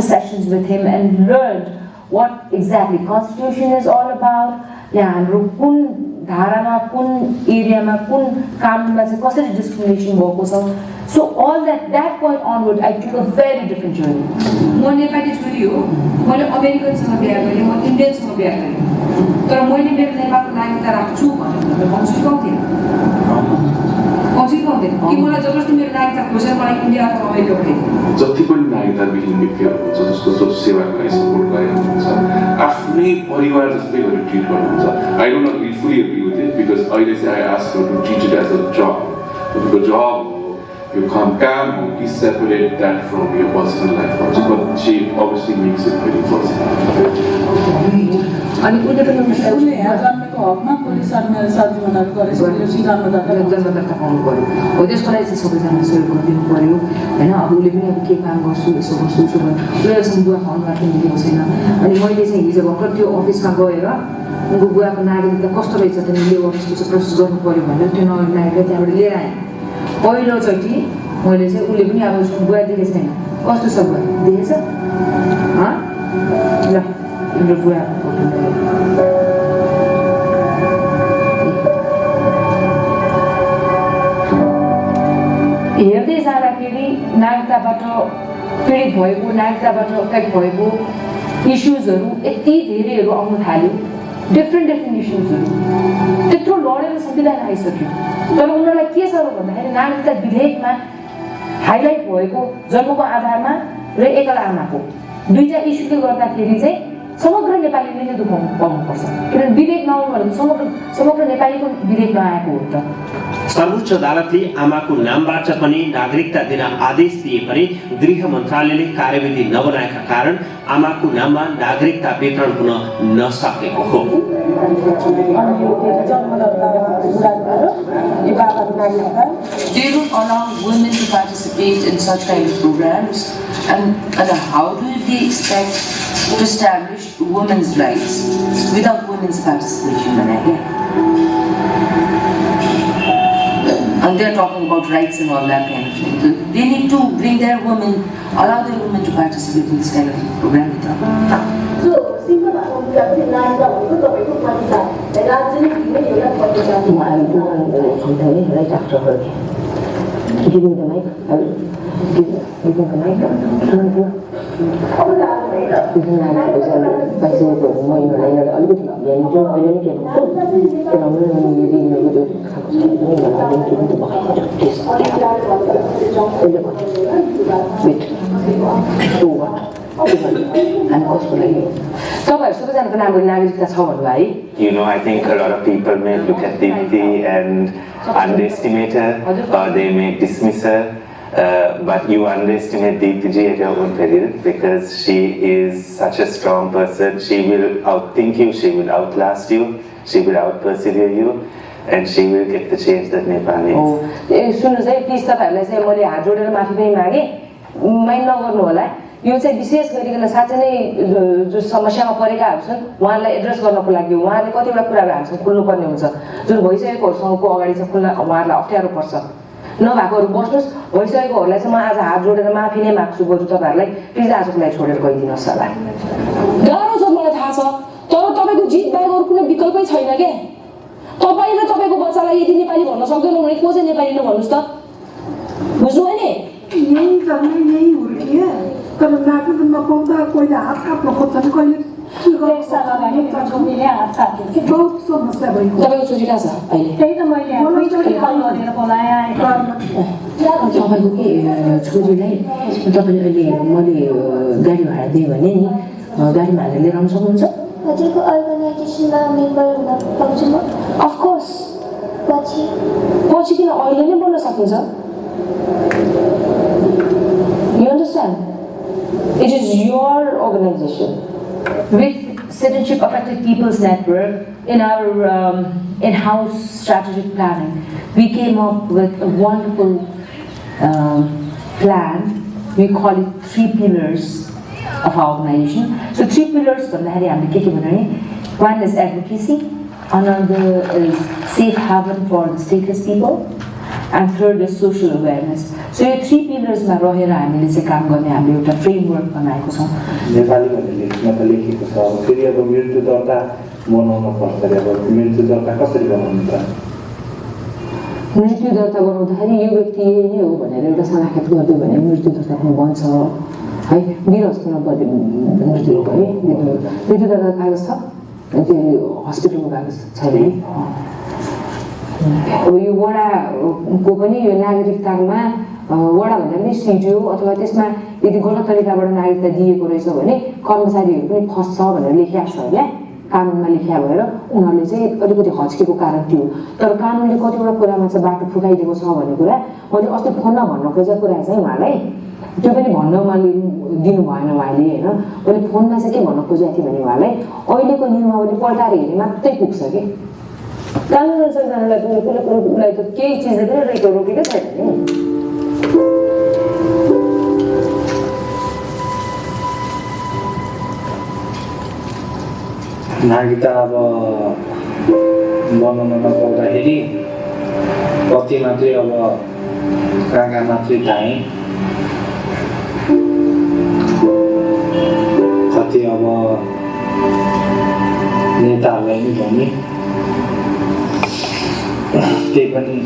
Sessions with him and learned what exactly Constitution is all about. Yeah, हाम्रो कुन धारामा, कुन एरियामा, कुन कानुनमा चाहिँ कसरी डिस्क्रिमिनेसन भएको छ. So all that point onward, I took a very different journey. म नेपाली छोरी हो, मैले अमेरिकनसँग बिहा गरेँ, म इन्डियनसँग बिहा गरेँ. तर मैले मेरो नेपालको नागरिकता राख्छु भनेर भन्छु पाउँथेन. कि मलाई जबरजस्ती मेरो नागरिकता खोजेर मलाई इन्डिया अथवा अमेरिका पठाइदिनु. जति पनि नागरिकता विहीन व्यक्तिहरू हुन्छ, जसको सेवाको लागि सपोर्ट गरिरहनुहुन्छ, आफ्नै परिवार जस्तै गरेर ट्रिट गर्नुहुन्छ. I don't agree, fully agree with it, because अहिले चाहिँ I ask to treat it as a job. तपाईँको जब हो, यो काम हो कि सेपरेट द्याट फ्रम यो पर्सनल लाइफ भन्छ, but she obviously makes it very personal. अनि उसले पनि यहाँ जन्मेको हकमा पुलिस सर्जनहरू गरेर जन्मदर्ता पाउनु पऱ्यो. हो त्यसको लागि चाहिँ सबैजना सहयोग गरिदिनु पऱ्यो होइन. अब उसले पनि अब के काम गर्छु यसो गर्छु उसो गर्छु उसलेसँग बुवा खुवाउनु पनि दिएको छैन. अनि मैले चाहिँ हिजो भर्खर त्यो अफिसमा गएर उनको बुवाको नागरिकता कस्तो रहेछ त यो अफिसको चाहिँ प्रोसेस गर्नु पऱ्यो भनेर त्यो नागरिकता त्यहाँबाट लिएर आएँ. पहिलोचोटि मैले चाहिँ उसले पनि अब उसको बुवा देखेको छैन. कस्तो छ बुवा देखेछ? ल मेरो बुवाको फोटो हेर्दै जाँदाखेरि नागरिकताबाट पीडित भएको, नागरिकताबाट अफेक्ट भएको इस्युजहरू यति धेरैहरू आउन थाल्यो. डिफ्रेन्ट इस्युजहरू त्यत्रो लडेर संविधान आइसक्यो. तर उनीहरूलाई के छ भन्दाखेरि नागरिकता विधेयकमा हाइलाइट भएको जन्मको आधारमा र एकल आमाको दुईटा इस्युले गर्दाखेरि चाहिँ समग्र नेपालीले नै दुःख पाउनुपर्छ. किनभने विधेयक नआउनु भनेको समग्र नेपालीको विधेयक नआएको हो त. सर्वोच्च अदालतले आमाको नामबाट पनि नागरिकता दिन आदेश दिए पनि गृह मन्त्रालयले कार्यविधि नबनाएका कारण आमाको नाममा नागरिकता वितरण हुन नसकेको हो. They don't allow women to participate in such kind of programs, and how do they expect to establish women's rights without women's participation? And they're talking about rights and all that kind of thing. So they need to bring their women, allow their women to participate in this kind of program. So, single right after her. Give me the mic. I will give you the mic. You know, I think a lot of people may look at Deepthi and underestimate her or they may dismiss her. But you underestimate Deepthi at your own peril because she is such a strong person. She will outthink you, she will outlast you, she will out-persevere you, and she will get the change that Nepal needs. सुन्नुहोस् है please तपाईहरुलाई चाहिँ मैले हात जोडेर माफी पनि मागे माइन्ड नगर्नु होला यो चाहिँ विशेष गरिकन साँच्चै नै जो समस्यामा परेकाहरु छन् उहाँलाई एड्रेस गर्नको लागि उहाँले कतिवटा कुराहरु हामीसँग खुल्नुपर्ने हुन्छ जुन भइसकेकोहरुसँगको अगाडि चाहिँ खुल्न उहाँहरुलाई अप्ठ्यारो पर्छ नभएकोहरु बस्नुस् भइसकेकोहरुलाई चाहिँ म आज हात जोडेर माफी नै माग्छु बरु तपाईहरुलाई प्लिज आजको लागि छोडेर गइदिनुस् होला गाह्रो छ मलाई थाहा छ तर तपाईको जित बाहेक अरु कुनै विकल्पै छैन के तपाईले तपाईको बच्चालाई यदि नेपाली भन्न सक्दैन भने को चाहिँ नेपाली नभन्नुस् त बुझ्नु हैन यही जन्मै यही हुर्किए तर नागरिक नपाउँदा कोहीले हात काट्न खोज्छन् कहिले एक साल अगाडि मेरो छोरीले हात काट्यो के बहुत समस्या भएको तपाईको छोरी कहाँ छ अहिले त्यही त मैले कल गरेर बोलाए तपाईको के छोरीलाई तपाईले अहिले मैले गाडी भाडा दिए भने नि गाडी भाडा लिएर आउन सक्नुहुन्छ हजुरको अर्गनाइजेसनमा मेम्बर हुन पाउँछु म अफ कोर्स पछि किन अहिले नै बोल्न सकिन्छ You understand? It is your organization. With Citizenship Affected People's Network, in our in-house strategic planning, we came up with a wonderful plan. We call it 3 pillars of our organization. So 3 pillars, one is advocacy, another is safe haven for the stateless people, and third is social awareness. So yo 3 pillars मा रहेर हामीले चाहिँ काम गर्ने हामीले एउटा framework बनाएको छौं नेपाली भन्ने लेखमा त लेखेको छ फेरि अब मृत्यु दर्ता बनाउन पर्छ अब मृत्यु दर्ता कसरी बनाउनु त मृत्यु दर्ता बनाउँदाखेरि यो व्यक्ति यही नै हो भनेर एउटा शनाखत गर्दै भने मृत्यु दर्ता पनि बन्छ है वीर अस्पतालमा मृत्यु भयो मृत्यु दर्ता कागज छ त्यो हस्पिटलको कागज छैन अब यो वडाको पनि यो नागरिकतामा वडा भन्दा पनि सिडिओ अथवा त्यसमा यदि गलत तरिकाबाट नागरिकता दिएको रहेछ भने कर्मचारीहरू पनि फस्छ भनेर लेखिएको छ क्या कानुनमा लेखिया भएर उनीहरूले चाहिँ अलिकति हच्केको कारण थियो तर कानुनले कतिवटा कुरामा चाहिँ बाटो फुकाइदिएको छ भन्ने कुरा मैले अस्ति फोनमा भन्न खोजेको कुरा चाहिँ उहाँलाई त्यो पनि भन्न मैले दिनु भएन उहाँले हैन मैले फोनमा चाहिँ के भन्न खोजेको थिएँ भने उहाँलाई अहिलेको नियमावली पल्टाएर हेरे मात्रै पुग्छ के कानुन अनुसार जानलाई कुनै त केही चिजले पनि रेको रोकेकै छैन नि नागरिकता अब बनाउन नपाउँदाखेरि कति मात्रै अब कहाँ मात्रै धाएँ कति अब नेताहरूलाई नि भने त्यही पनि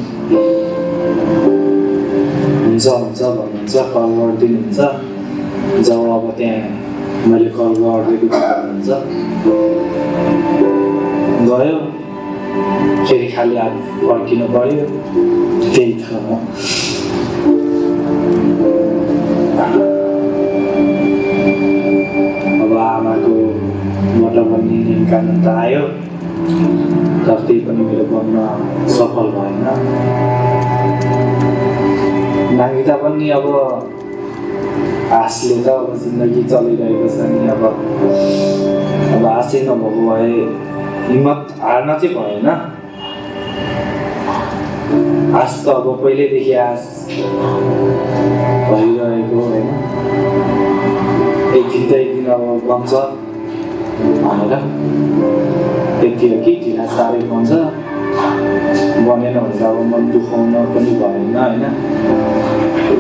हुन्छ भन्नुहुन्छ कल गरिदिनुहुन्छ जब अब त्यहाँ मैले कल गरिदिएको भन्नुहुन्छ गयो फेरि खाली हात फर्किनु पर्यो त्यही छ अब आमाकोबाट पनि नियम कानुन त आयो तर त्यही पनि मेरो बन्न सफल भएन नागरिकता पनि अब आशले त अब जिन्दगी चलिरहेको छ नि अब आशै नभएको भए हिम्मत हार्न चाहिँ भएन आश त अब पहिल्यैदेखि आश भइरहेको होइन एक दिन अब बन्छ भनेर त्यति हो कि ढिला साह्रै बन्छ बनेन भने अब मन दुखाउन पनि भएन होइन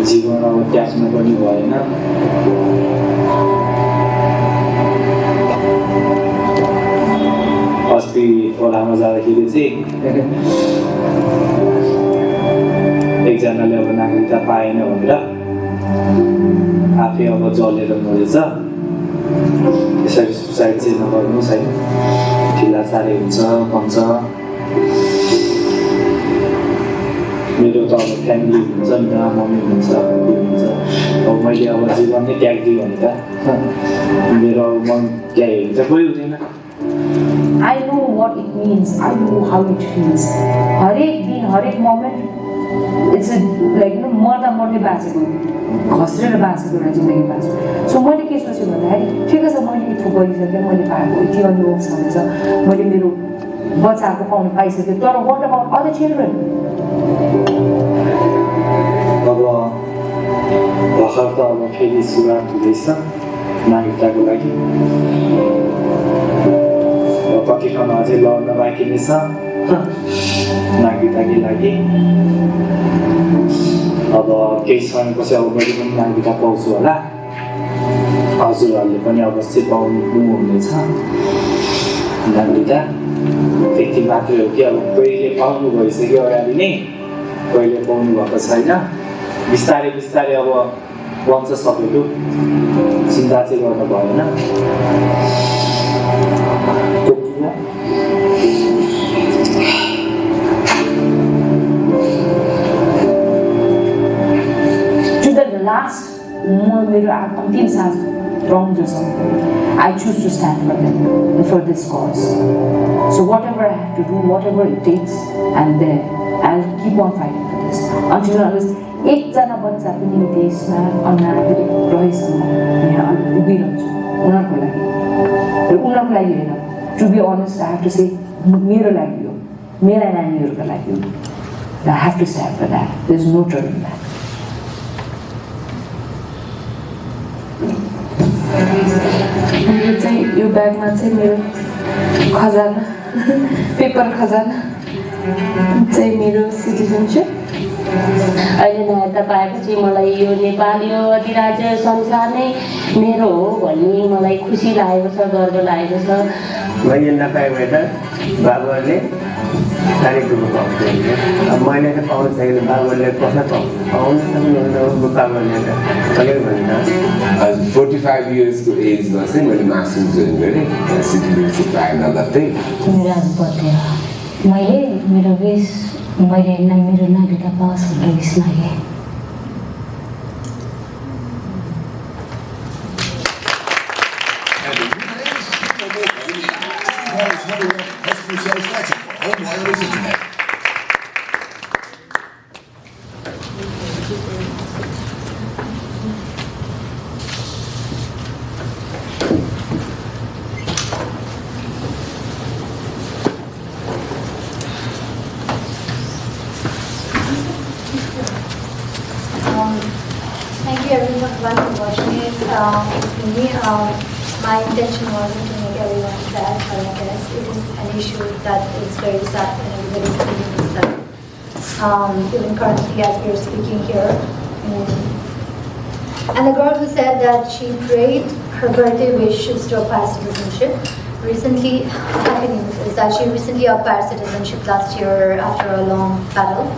जीवन अब त्याग्न पनि भएन अस्ति ओडामा जाँदाखेरि चाहिँ एकजनाले अब नागरिकता पाएन भनेर आफै अब जलेर मरेछ यसरी सुसाइड चाहिँ नगर्नुहोस् होइन ढिला साह्रै हुन्छ भन्छ मेरो त अब फ्यामिली हुन्छ नि त मम्मी हुन्छ अब मैले अब जीवन नै त्यागिदिएँ भने त मेरो अब मन त्यहाँ हेर्नु त कोही हुँदैन I know what it means. I know how it feels. हरेक दिन, हरेक moment, it's like मर्दा मर्दै बाँचेको, खस्रेर बाँचेको एउटा जिन्दगी बाँच्छु. So मैले के सोचेँ भन्दाखेरि ठिकै छ मैले इन्फो गरिसकेँ, मैले पाएको यति अनुभव छ, मैले मेरो बच्चाको पाउनु पाइसकेँ, तर what about other children? अब भर्खर त अब फेरि सुरुवात हुँदैछ नागरिकताको लागि. कति ठाउँमा अझै लड्न बाँकी नै छ नागरिकताकै लागि. अब केही समयपछि अब मैले पनि नागरिकता पाउँछु होला. हजुरहरूले पनि अवश्य पाउनुहुनेछ नागरिकता. त्यति मात्रै हो कि अब कहिले पाउनु भइसक्यो अगाडि नै, कहिले पाउनु भएको छैन. बिस्तारै बिस्तारै अब बन्छ सबैको, चिन्ता चाहिँ गर्नु भएन. To the last मेरो अन्तिम सास wrong I choose to stand for them and for this cause. So whatever I have to do, whatever it takes, I'm there. I'll keep on fighting for this until unless एकजना बच्चा पनि देशमा अनागरिक रहेसम्म यहाँ उभिरहन्छु उनीहरूको लागि. र उनीहरूको लागि होइन, to be honest I have to say मेरो लागि हो, मेरा नानीहरूको लागि हो. I have to stand for that. There's no turning back. यो ब्यागमा चाहिँ मेरो खजाना, पेपर खजाना चाहिँ मेरो सिटिजनसिप. अहिले नागरिकता पाएपछि मलाई यो नेपाल, यो अधिराज्य संसार नै मेरो हो भन्ने मलाई खुसी लागेको छ, गर्व लागेको छ. मैले नपाएँ त बाबुहरूले तारिक दुःख पाउँछ. अब मैले त पाउनु सकेन, बाबुहरूले कसै पाउनु सक्नुहुन्न. बाबुहरूले त कहिले भन्छ 45 इयर्सको एजमा चाहिँ मैले मास्टर्स जोइन गरेँ, सिटिजनसिप पाएँ नगर्दै. मेरो आज बर्थडे हो. मैले मेरो विस मैले मेरो नागरिकता पाओस् भनेर विस मागेँ. Thank you everyone for watching it. For me, my intention wasn't to make everyone sad, but I guess it is an issue that is very sad and everybody is feeling this time. Even currently as we are speaking here. And the girl who said that she prayed her birthday wish is to acquire citizenship. Recently, happy news is that she recently acquired citizenship last year after a long battle.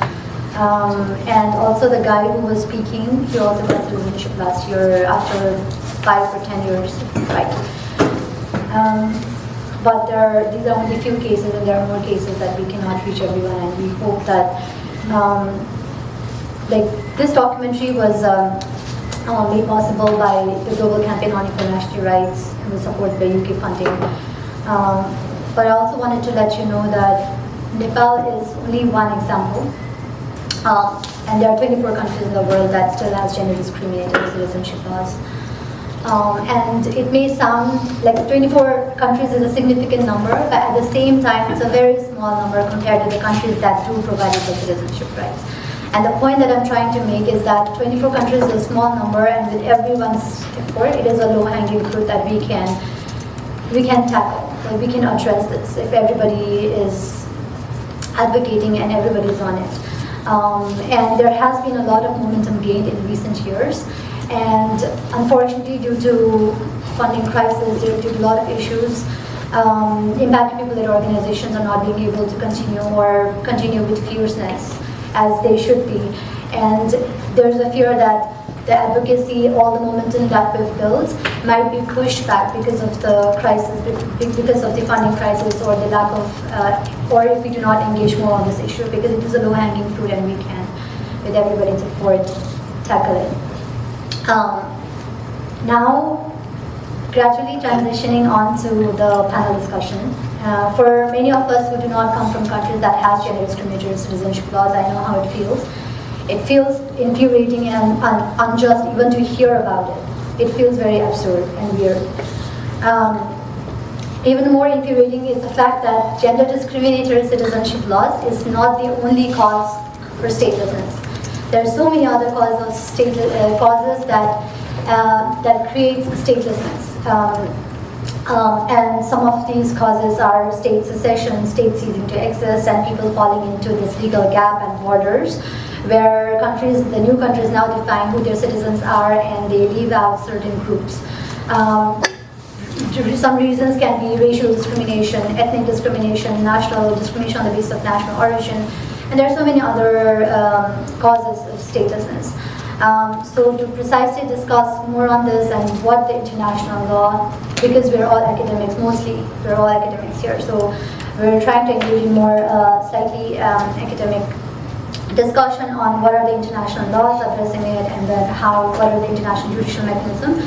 And also the guy who was speaking, he also got citizenship last year after 5 or 10 years, right? But these are only few cases, and there are more cases that we cannot reach everyone, and we hope that this documentary was made possible by the Global Campaign on International Rights and was supported by UK funding. But I also wanted to let you know that Nepal is only one example. And there are 24 countries in the world that still has gender discriminating citizenship laws. And it may sound like 24 countries is a significant number, but at the same time, it's a very small number compared to the countries that do provide for citizenship rights. And the point that I'm trying to make is that 24 countries is a small number, and with everyone's effort, it is a low-hanging fruit that we can tackle. Like we can address this if everybody is advocating and everybody's on it. And there has been a lot of momentum gained in recent years, and unfortunately due to funding crisis, due to a lot of issues, impacted people-led organizations are not being able to continue with fierceness as they should be. And there's a fear that the advocacy, all the momentum that we've built might be pushed back because of the crisis, because of the funding crisis or the lack of, or if we do not engage more on this issue, because it is a low-hanging fruit and we can, with everybody's support, tackle it. Now, gradually transitioning on to the panel discussion. For many of us who do not come from countries that has gender discriminatory citizenship laws, I know how it feels. It feels infuriating and unjust even to hear about it. It feels very absurd and weird. Even more infuriating is the fact that gender discriminatory citizenship laws is not the only cause for statelessness. There are so many other causes that create statelessness. And some of these causes are state secession, state ceasing to exist, and people falling into this legal gap and borders, where the new countries now define who their citizens are, and they leave out certain groups. Some reasons can be racial discrimination, ethnic discrimination, national discrimination on the basis of national origin, and there are so many other causes of statelessness. So to precisely discuss more on this and what the international law, because we're all academics, mostly we're all academics here, so we're trying to engage in more slightly academic discussion on what are the international laws addressing it, and then what are the international judicial mechanisms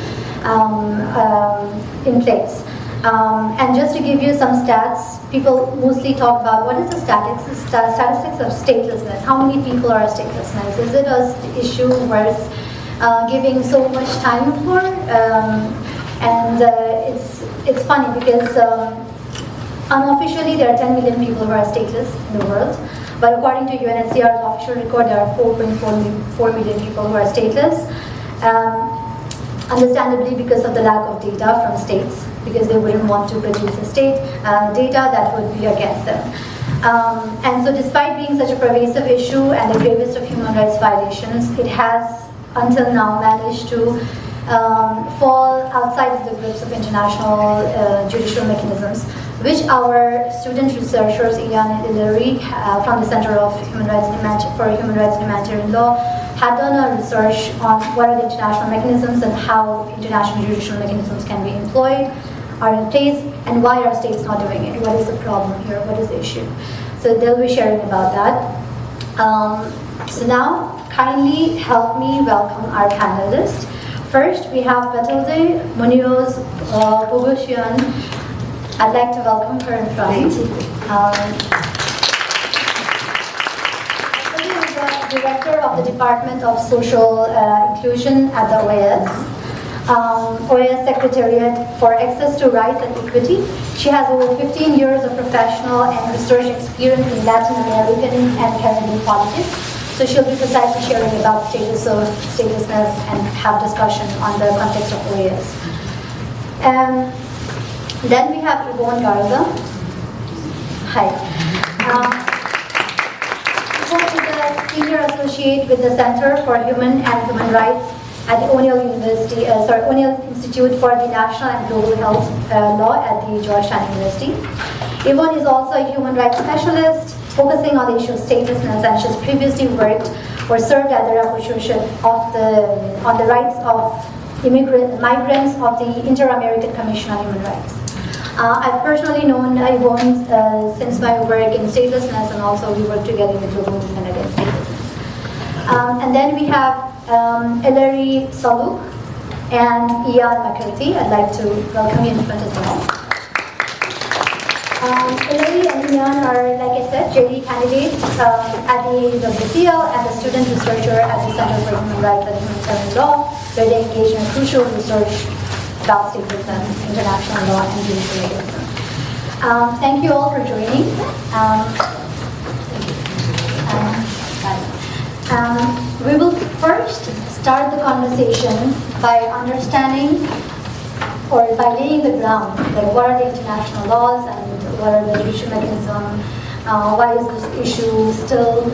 in place. And just to give you some stats, people mostly talk about what is the statistics of statelessness. How many people are statelessness? Is it an issue worth giving so much time for? It's funny because unofficially there are 10 million people who are stateless in the world, but according to UNHCR's official record, there are 4.4 million people who are stateless. Understandably, because of the lack of data from states, because they wouldn't want to produce a state data that would be against them. And so despite being such a pervasive issue and the gravest of human rights violations, it has until now managed to fall outside of the grips of international judicial mechanisms, which our student researchers, Ivonne and Ellery, from the Center for Human Rights and Humanitarian Law, had done a research on what are the international mechanisms and how international judicial mechanisms can be employed, are in place, and why are states not doing it? What is the problem here? What is the issue? So they'll be sharing about that. So now, kindly help me welcome our panelists. First, we have Betilde, Muñoz, Pogossian. I'd like to welcome her in front. Director of the Department of Social Inclusion at the OAS Secretariat for Access to Rights and Equity. She has over 15 years of professional and research experience in Latin American and Caribbean politics. So she'll be precisely sharing about the status of statelessness and have discussion on the context of OAS. Then we have Ivonne Garza. Hi. Senior Associate with the Center for Human Rights at the O'Neill Institute for the National and Global Health Law at the Georgetown University. Ivonne is also a human rights specialist focusing on the issue of statelessness, and she's previously worked or served as the rapporteur on the rights of migrants of the Inter-American Commission on Human Rights. I've personally known Ivonne since my work in statelessness, and also we work together in the global movement against statelessness. And then we have Ellery, Saluck, and McCarthy. I'd like to welcome you in front as well. Ellery and Ivonne are, like I said, JD candidates at the Betilde and the student researcher at the Center for Human Rights and Humanitarian Law, where they engage in crucial research about statelessness, international law, and judicial mechanism. Thank you all for joining. We will first start the conversation by understanding or by laying the ground, like what are the international laws and what are the judicial mechanisms, why is this issue still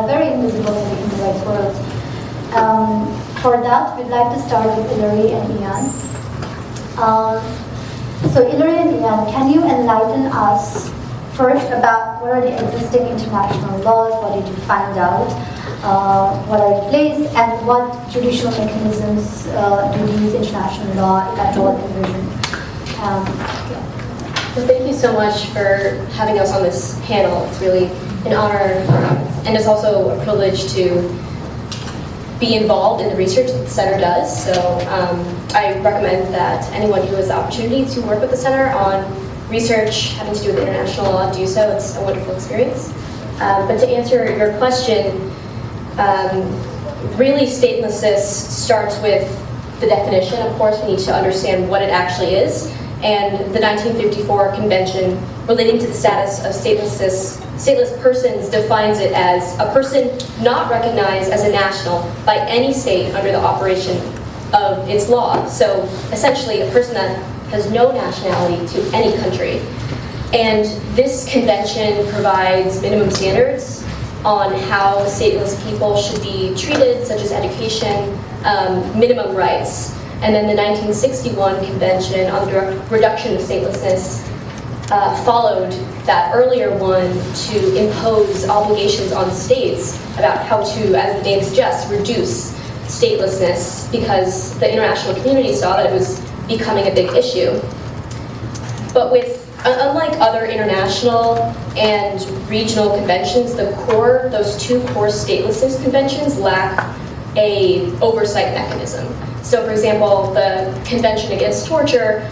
very invisible in the human rights world. For that, we'd like to start with Ellery and Ivonne. So Ellery and Ivonne, can you enlighten us first about what are the existing international laws, what did you find out, what are in place, and what judicial mechanisms do these international law, if at all, envision? Well, thank you so much for having us on this panel. It's really an honor, and it's also a privilege to be involved in the research that the Center does. So I recommend that anyone who has the opportunity to work with the Center on research having to do with international law do so. It's a wonderful experience. But to answer your question, really statelessness starts with the definition. Of course, we need to understand what it actually is. And the 1954 Convention relating to the status of stateless persons defines it as a person not recognized as a national by any state under the operation of its law. So essentially a person that has no nationality to any country. And this convention provides minimum standards on how stateless people should be treated, such as education, minimum rights. And then the 1961 Convention on the Reduction of Statelessness followed that earlier one to impose obligations on states about how to, as the name suggests, reduce statelessness, because the international community saw that it was becoming a big issue. But unlike other international and regional conventions, those two core statelessness conventions lack a oversight mechanism. So for example, the Convention Against Torture,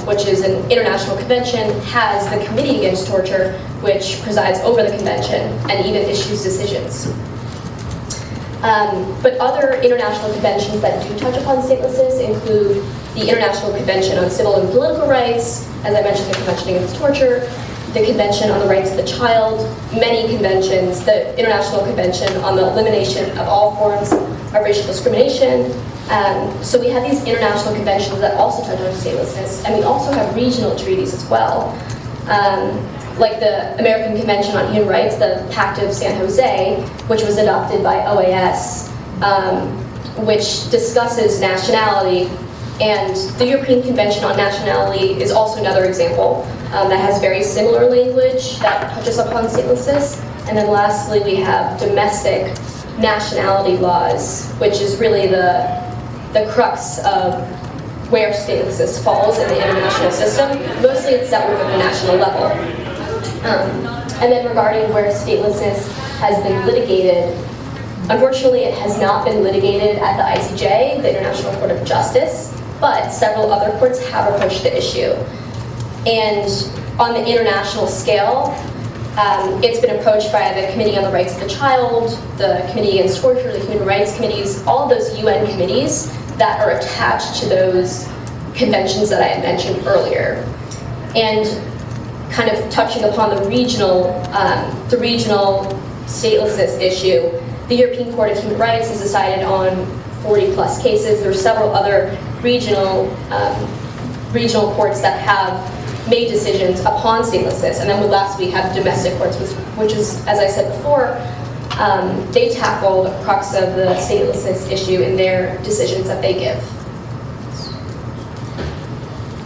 which is an international convention, has the Committee Against Torture, which presides over the convention and even issues decisions. But other international conventions that do touch upon statelessness include the International Convention on Civil and Political Rights, as I mentioned, the Convention Against Torture, the Convention on the Rights of the Child, many conventions, the International Convention on the Elimination of All Forms of Racial Discrimination. So we have these international conventions that also touch on statelessness, and we also have regional treaties as well. Like the American Convention on Human Rights, the Pact of San Jose, which was adopted by OAS, which discusses nationality. And the European Convention on Nationality is also another example that has very similar language that touches upon statelessness. And then lastly, we have domestic nationality laws, which is really the crux of where statelessness falls in the international system. Mostly it's dealt with at the national level. And then regarding where statelessness has been litigated, unfortunately it has not been litigated at the ICJ, the International Court of Justice, but several other courts have approached the issue. And on the international scale, it's been approached by the Committee on the Rights of the Child, the Committee Against Torture, the Human Rights Committees, all of those UN committees that are attached to those conventions that I had mentioned earlier. And kind of touching upon the regional statelessness issue, the European Court of Human Rights has decided on 40 plus cases. There are several other regional courts that have made decisions upon statelessness. And then lastly, we have domestic courts, which is, as I said before, they tackle the crux of the statelessness issue in their decisions that they give.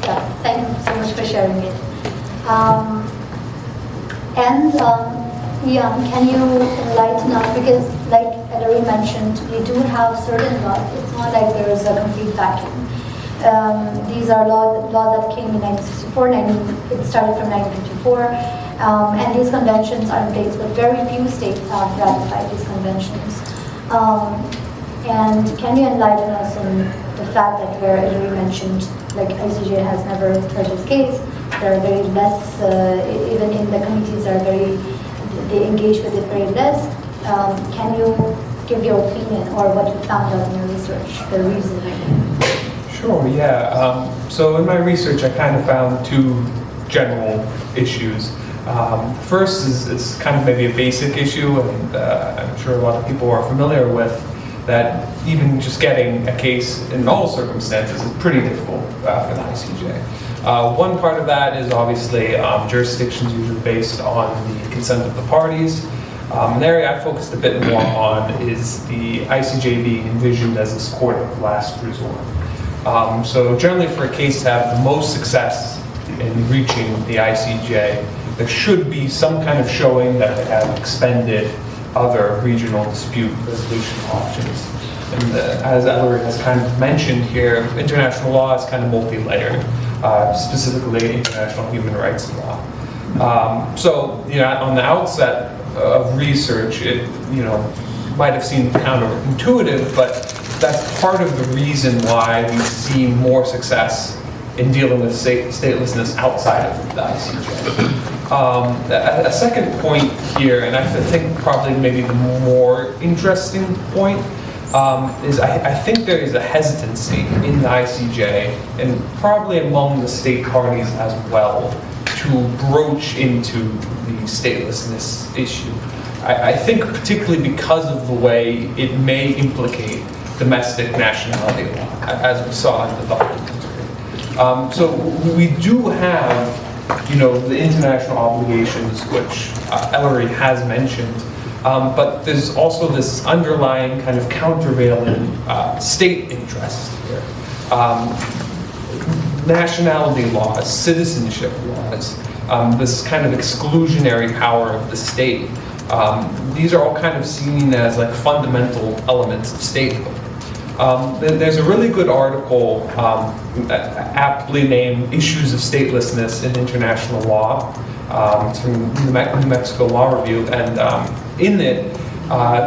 Yeah, thank you so much for sharing it. Ian, can you enlighten us? Because like Ellery mentioned, we do have certain laws. It's not like there is a complete vacuum. These are laws that came in 1964, it started from 1954, and these conventions are in place, but very few states have ratified these conventions. And can you enlighten us on the fact that where Ellery mentioned, like ICJ has never heard this case, there are very less, even in the committees they engage with it very less. Can you give your opinion or what you found out in your research, the reason behind it? Sure, yeah. So in my research, I kind of found two general issues. First is kind of maybe a basic issue, and I'm sure a lot of people are familiar with, that even just getting a case in normal circumstances is pretty difficult for the ICJ. One part of that is obviously jurisdictions usually based on the consent of the parties. An area I focused a bit more on is the ICJ being envisioned as this court of last resort. So generally for a case to have the most success in reaching the ICJ, there should be some kind of showing that they have expended other regional dispute resolution options. And as Ellery has kind of mentioned here, international law is kind of multi-layered, specifically international human rights law. So, on the outset of research, it, might have seemed counterintuitive, but that's part of the reason why we've seen more success in dealing with statelessness outside of the ICJ. A second point here, and I think probably maybe the more interesting point, is I think there is a hesitancy in the ICJ, and probably among the state parties as well, to broach into the statelessness issue. I think particularly because of the way it may implicate domestic nationality law, as we saw in the documentary. So we do have, the international obligations, which Ellery has mentioned, but there's also this underlying kind of countervailing state interest here. Nationality laws, citizenship laws, this kind of exclusionary power of the state. These are all kind of seen as like fundamental elements of statehood. There's a really good article aptly named Issues of Statelessness in International Law. It's from New Mexico Law Review, and in it,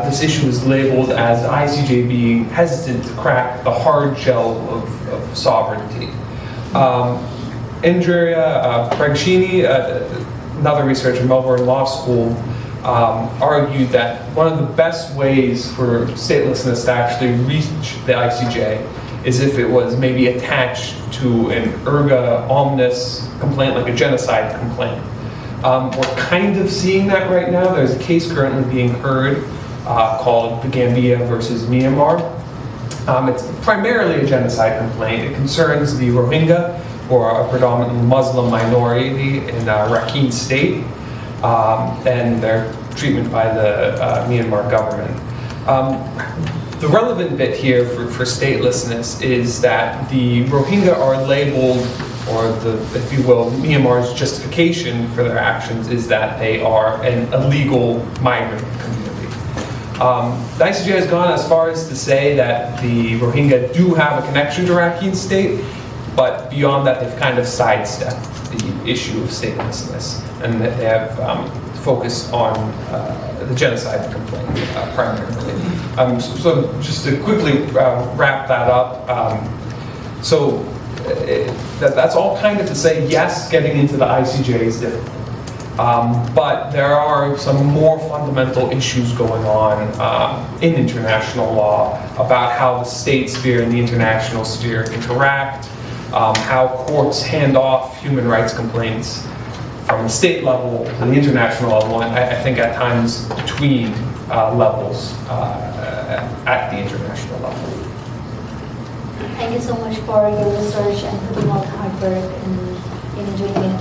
this issue is labeled as the ICJ being hesitant to crack the hard shell of sovereignty. Andrea Preggini, another researcher at Melbourne Law School, argued that one of the best ways for statelessness to actually reach the ICJ is if it was maybe attached to an erga omnes complaint, like a genocide complaint. We're kind of seeing that right now. There's a case currently being heard called the Gambia versus Myanmar. It's primarily a genocide complaint. It concerns the Rohingya, or a predominantly Muslim minority in Rakhine State, and their treatment by the Myanmar government. The relevant bit here for statelessness is that the Rohingya are labeled, or if you will, Myanmar's justification for their actions is that they are an illegal migrant community. The ICJ has gone as far as to say that the Rohingya do have a connection to Rakhine State, but beyond that, they've kind of sidestepped the issue of statelessness, and that they have focused on the genocide complaint primarily. So just to quickly wrap that up, that's all kind of to say, yes, getting into the ICJ is difficult. But there are some more fundamental issues going on in international law about how the state sphere and the international sphere interact, how courts hand off human rights complaints from the state level to the international level, and I think at times between levels at the international level. Thank you so much for your research and putting all the hard work in doing it.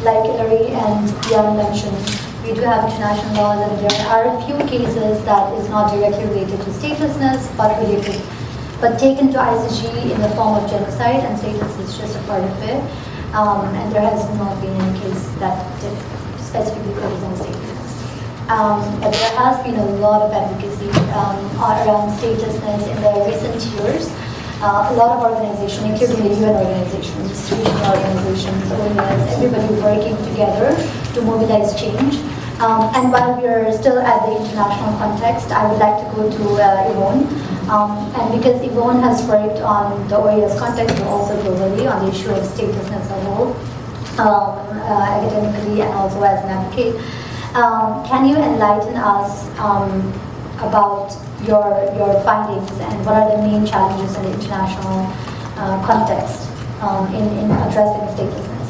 Like Ellery and Ivonne mentioned, we do have international laws, and there are a few cases that is not directly related to statelessness, but taken to ICJ in the form of genocide, and statelessness is just a part of it. And there has not been any case that specifically focuses on statelessness. But there has been a lot of advocacy around statelessness in the recent years. A lot of organizations, including the UN organizations, regional organizations, ONUs, everybody working together to mobilize change. And while we are still at the international context, I would like to go to Ivonne. And because Ivonne has worked on the OAS context, but also globally on the issue of statelessness as a whole, academically and also as an advocate, can you enlighten us about your findings and what are the main challenges in the international context in addressing statelessness?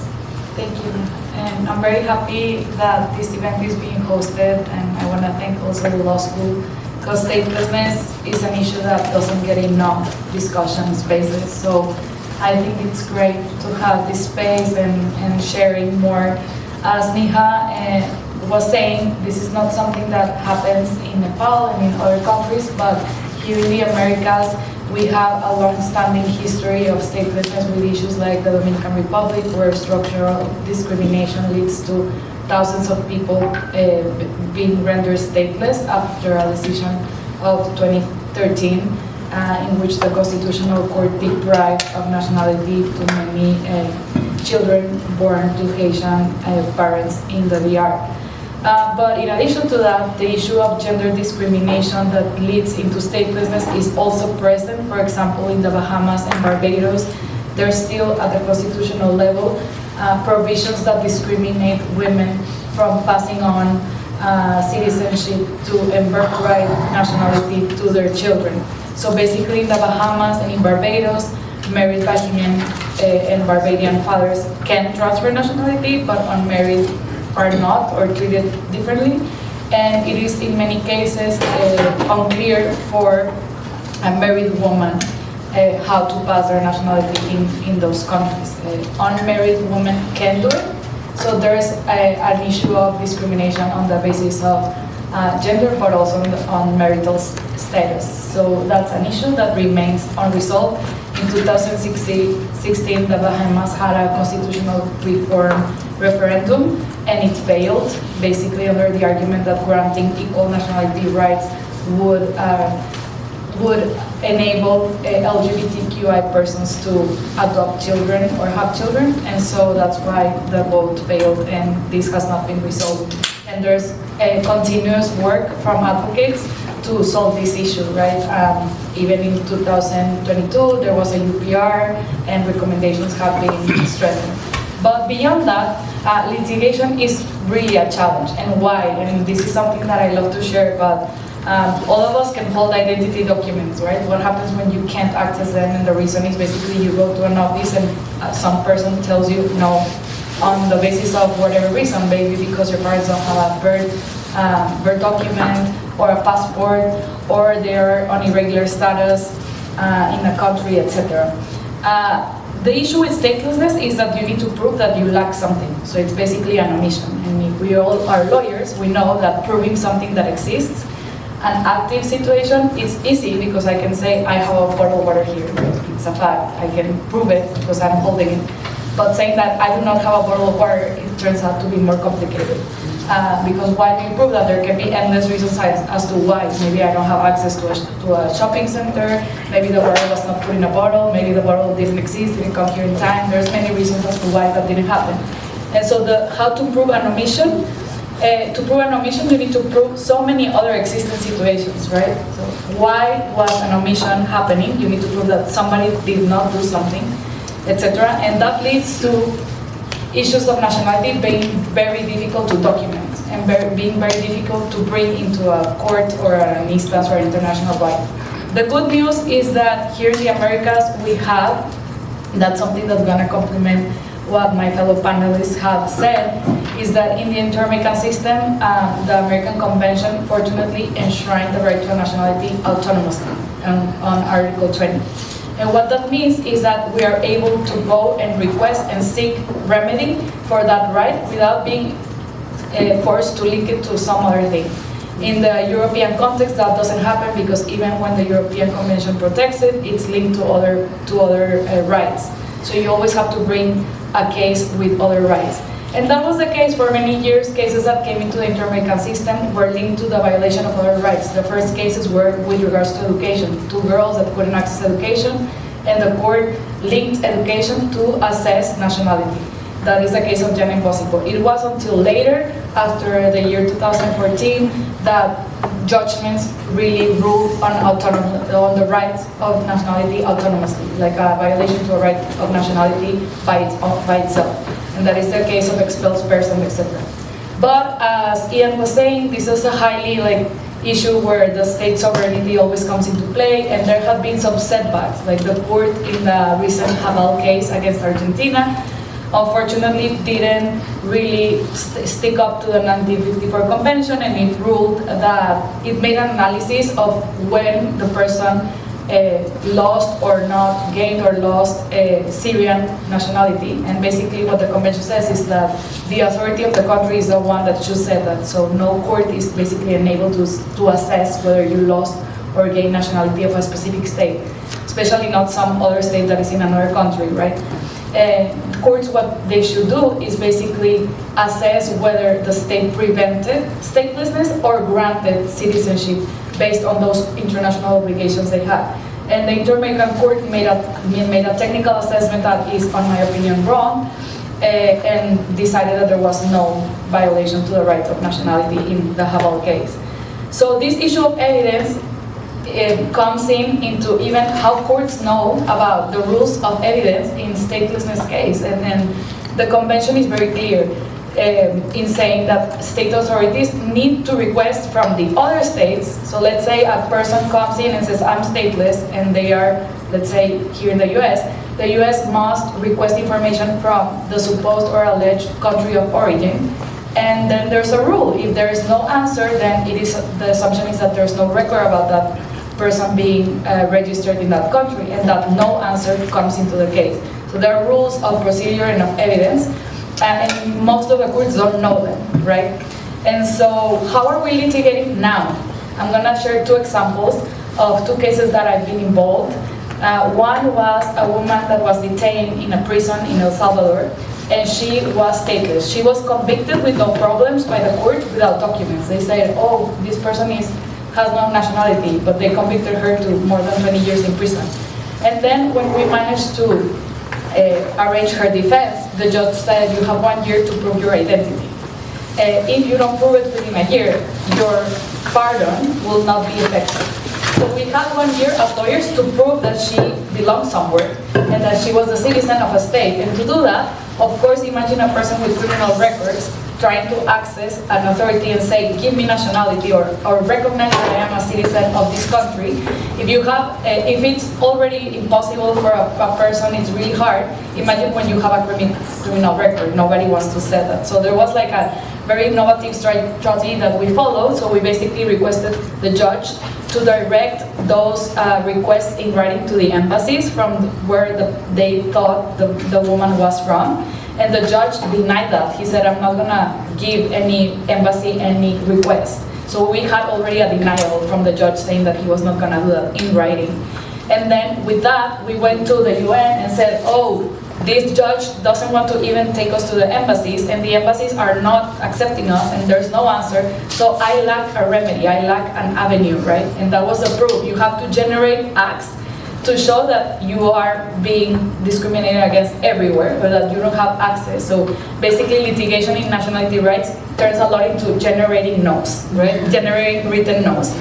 Thank you. And I'm very happy that this event is being hosted, and I want to thank also the law school, because statelessness is an issue that doesn't get enough discussion spaces. So I think it's great to have this space and sharing more. As Neha was saying, this is not something that happens in Nepal and in other countries, but here in the Americas, we have a long-standing history of statelessness with issues like the Dominican Republic, where structural discrimination leads to thousands of people being rendered stateless after a decision of 2013, in which the Constitutional Court deprived of nationality to many children born to Haitian parents in the DR. But in addition to that, the issue of gender discrimination that leads into statelessness is also present. For example, in the Bahamas and Barbados, there's still at the constitutional level provisions that discriminate women from passing on citizenship to and birthright nationality to their children. So basically in the Bahamas and in Barbados, married Bahamian and Barbadian fathers can transfer nationality, but unmarried are not or treated differently. And it is in many cases unclear for a married woman how to pass their nationality in those countries. Unmarried women can do it. So there's an issue of discrimination on the basis of gender, but also on marital status. So that's an issue that remains unresolved. In 2016, the Bahamas had a constitutional reform referendum, and it failed, basically under the argument that granting equal nationality rights would enable LGBTQI persons to adopt children or have children, and so that's why the vote failed, and this has not been resolved. And there's a continuous work from advocates to solve this issue, right? Even in 2022, there was a UPR, and recommendations have been strengthened. But beyond that, litigation is really a challenge, and why? And this is something that I love to share, but all of us can hold identity documents, right? What happens when you can't access them? And the reason is basically you go to an office and some person tells you no on the basis of whatever reason, maybe because your parents don't have a birth document or a passport, or they're on irregular status in a country, etc. The issue with statelessness is that you need to prove that you lack something. So it's basically an omission. And if we all are lawyers, we know that proving something that exists, an active situation, is easy because I can say I have a bottle of water here. It's a fact. I can prove it because I'm holding it. But saying that I do not have a bottle of water, it turns out to be more complicated. Because why do you prove that? There can be endless reasons as to why. Maybe I don't have access to a shopping center, maybe the water was not put in a bottle, maybe the bottle didn't exist, didn't come here in time. There's many reasons as to why that didn't happen. And so how to prove an omission? To prove an omission, you need to prove so many other existing situations, right? So why was an omission happening? You need to prove that somebody did not do something, etc. And that leads to issues of nationality being very difficult to document and being very difficult to bring into a court or an instance or international body. The good news is that here in the Americas we have, that's something that's going to complement what my fellow panelists have said, is that in the Inter-American system, the American Convention fortunately enshrined the right to nationality autonomously on Article 20. And what that means is that we are able to go and request and seek remedy for that right without being forced to link it to some other thing. In the European context, that doesn't happen because even when the European Convention protects it, it's linked to other rights. So you always have to bring a case with other rights. And that was the case for many years. Cases that came into the Inter-American system were linked to the violation of other rights. The first cases were with regards to education. 2 girls that couldn't access education, and the court linked education to assess nationality. That is the case of Jan Impossible. It was until later, after the year 2014, that judgments really ruled on the right of nationality autonomously, like a violation to a right of nationality by itself. And that is the case of expelled persons, etc. But as Ian was saying, this is a highly issue where the state sovereignty always comes into play, and there have been some setbacks, like the court in the recent Haval case against Argentina, unfortunately didn't really stick up to the 1954 Convention, and it ruled that it made an analysis of when the person lost or not, gained or lost Syrian nationality. And basically what the convention says is that the authority of the country is the one that should say that. So no court is basically enabled to assess whether you lost or gained nationality of a specific state, especially not some other state that is in another country, right? Courts, what they should do is basically assess whether the state prevented statelessness or granted citizenship based on those international obligations they had. And the Inter-American Court made a technical assessment that is, in my opinion, wrong, and decided that there was no violation to the right of nationality in the Habal case. So this issue of evidence comes into even how courts know about the rules of evidence in statelessness case, and the convention is very clear in saying that state authorities need to request from the other states. So let's say a person comes in and says, I'm stateless, and they are, let's say, here in the US must request information from the supposed or alleged country of origin. And then there's a rule. If there is no answer, then the assumption is that there's no record about that person being registered in that country, and that no answer comes into the case. So there are rules of procedure and of evidence, and most of the courts don't know them, right? And so how are we litigating now? I'm gonna share two examples of two cases that I've been involved. One was a woman that was detained in a prison in El Salvador, and she was stateless. She was convicted with no problems by the court without documents. They said, oh, this person has no nationality, but they convicted her to more than 20 years in prison. And then when we managed to arrange her defense, the judge said, you have 1 year to prove your identity. If you don't prove it within a year, your pardon will not be effective. So we had 1 year as lawyers to prove that she belonged somewhere and that she was a citizen of a state. And to do that, of course, imagine a person with criminal records trying to access an authority and say, give me nationality or recognize that I am a citizen of this country. If it's already impossible for a person, it's really hard. Imagine when you have a criminal record, nobody wants to say that. So there was like a very innovative strategy that we followed. So we basically requested the judge to direct those requests in writing to the embassies from where they thought the woman was from. And the judge denied that. He said, I'm not gonna give any embassy any request. So we had already a denial from the judge saying that he was not gonna do that in writing. And then with that, we went to the UN and said, oh, this judge doesn't want to even take us to the embassies, and the embassies are not accepting us, and there's no answer. So I lack a remedy, I lack an avenue, right? And that was the proof. You have to generate acts to show that you are being discriminated against everywhere, or that you don't have access. So basically litigation in nationality rights turns a lot into generating no's, right? Generating written no's.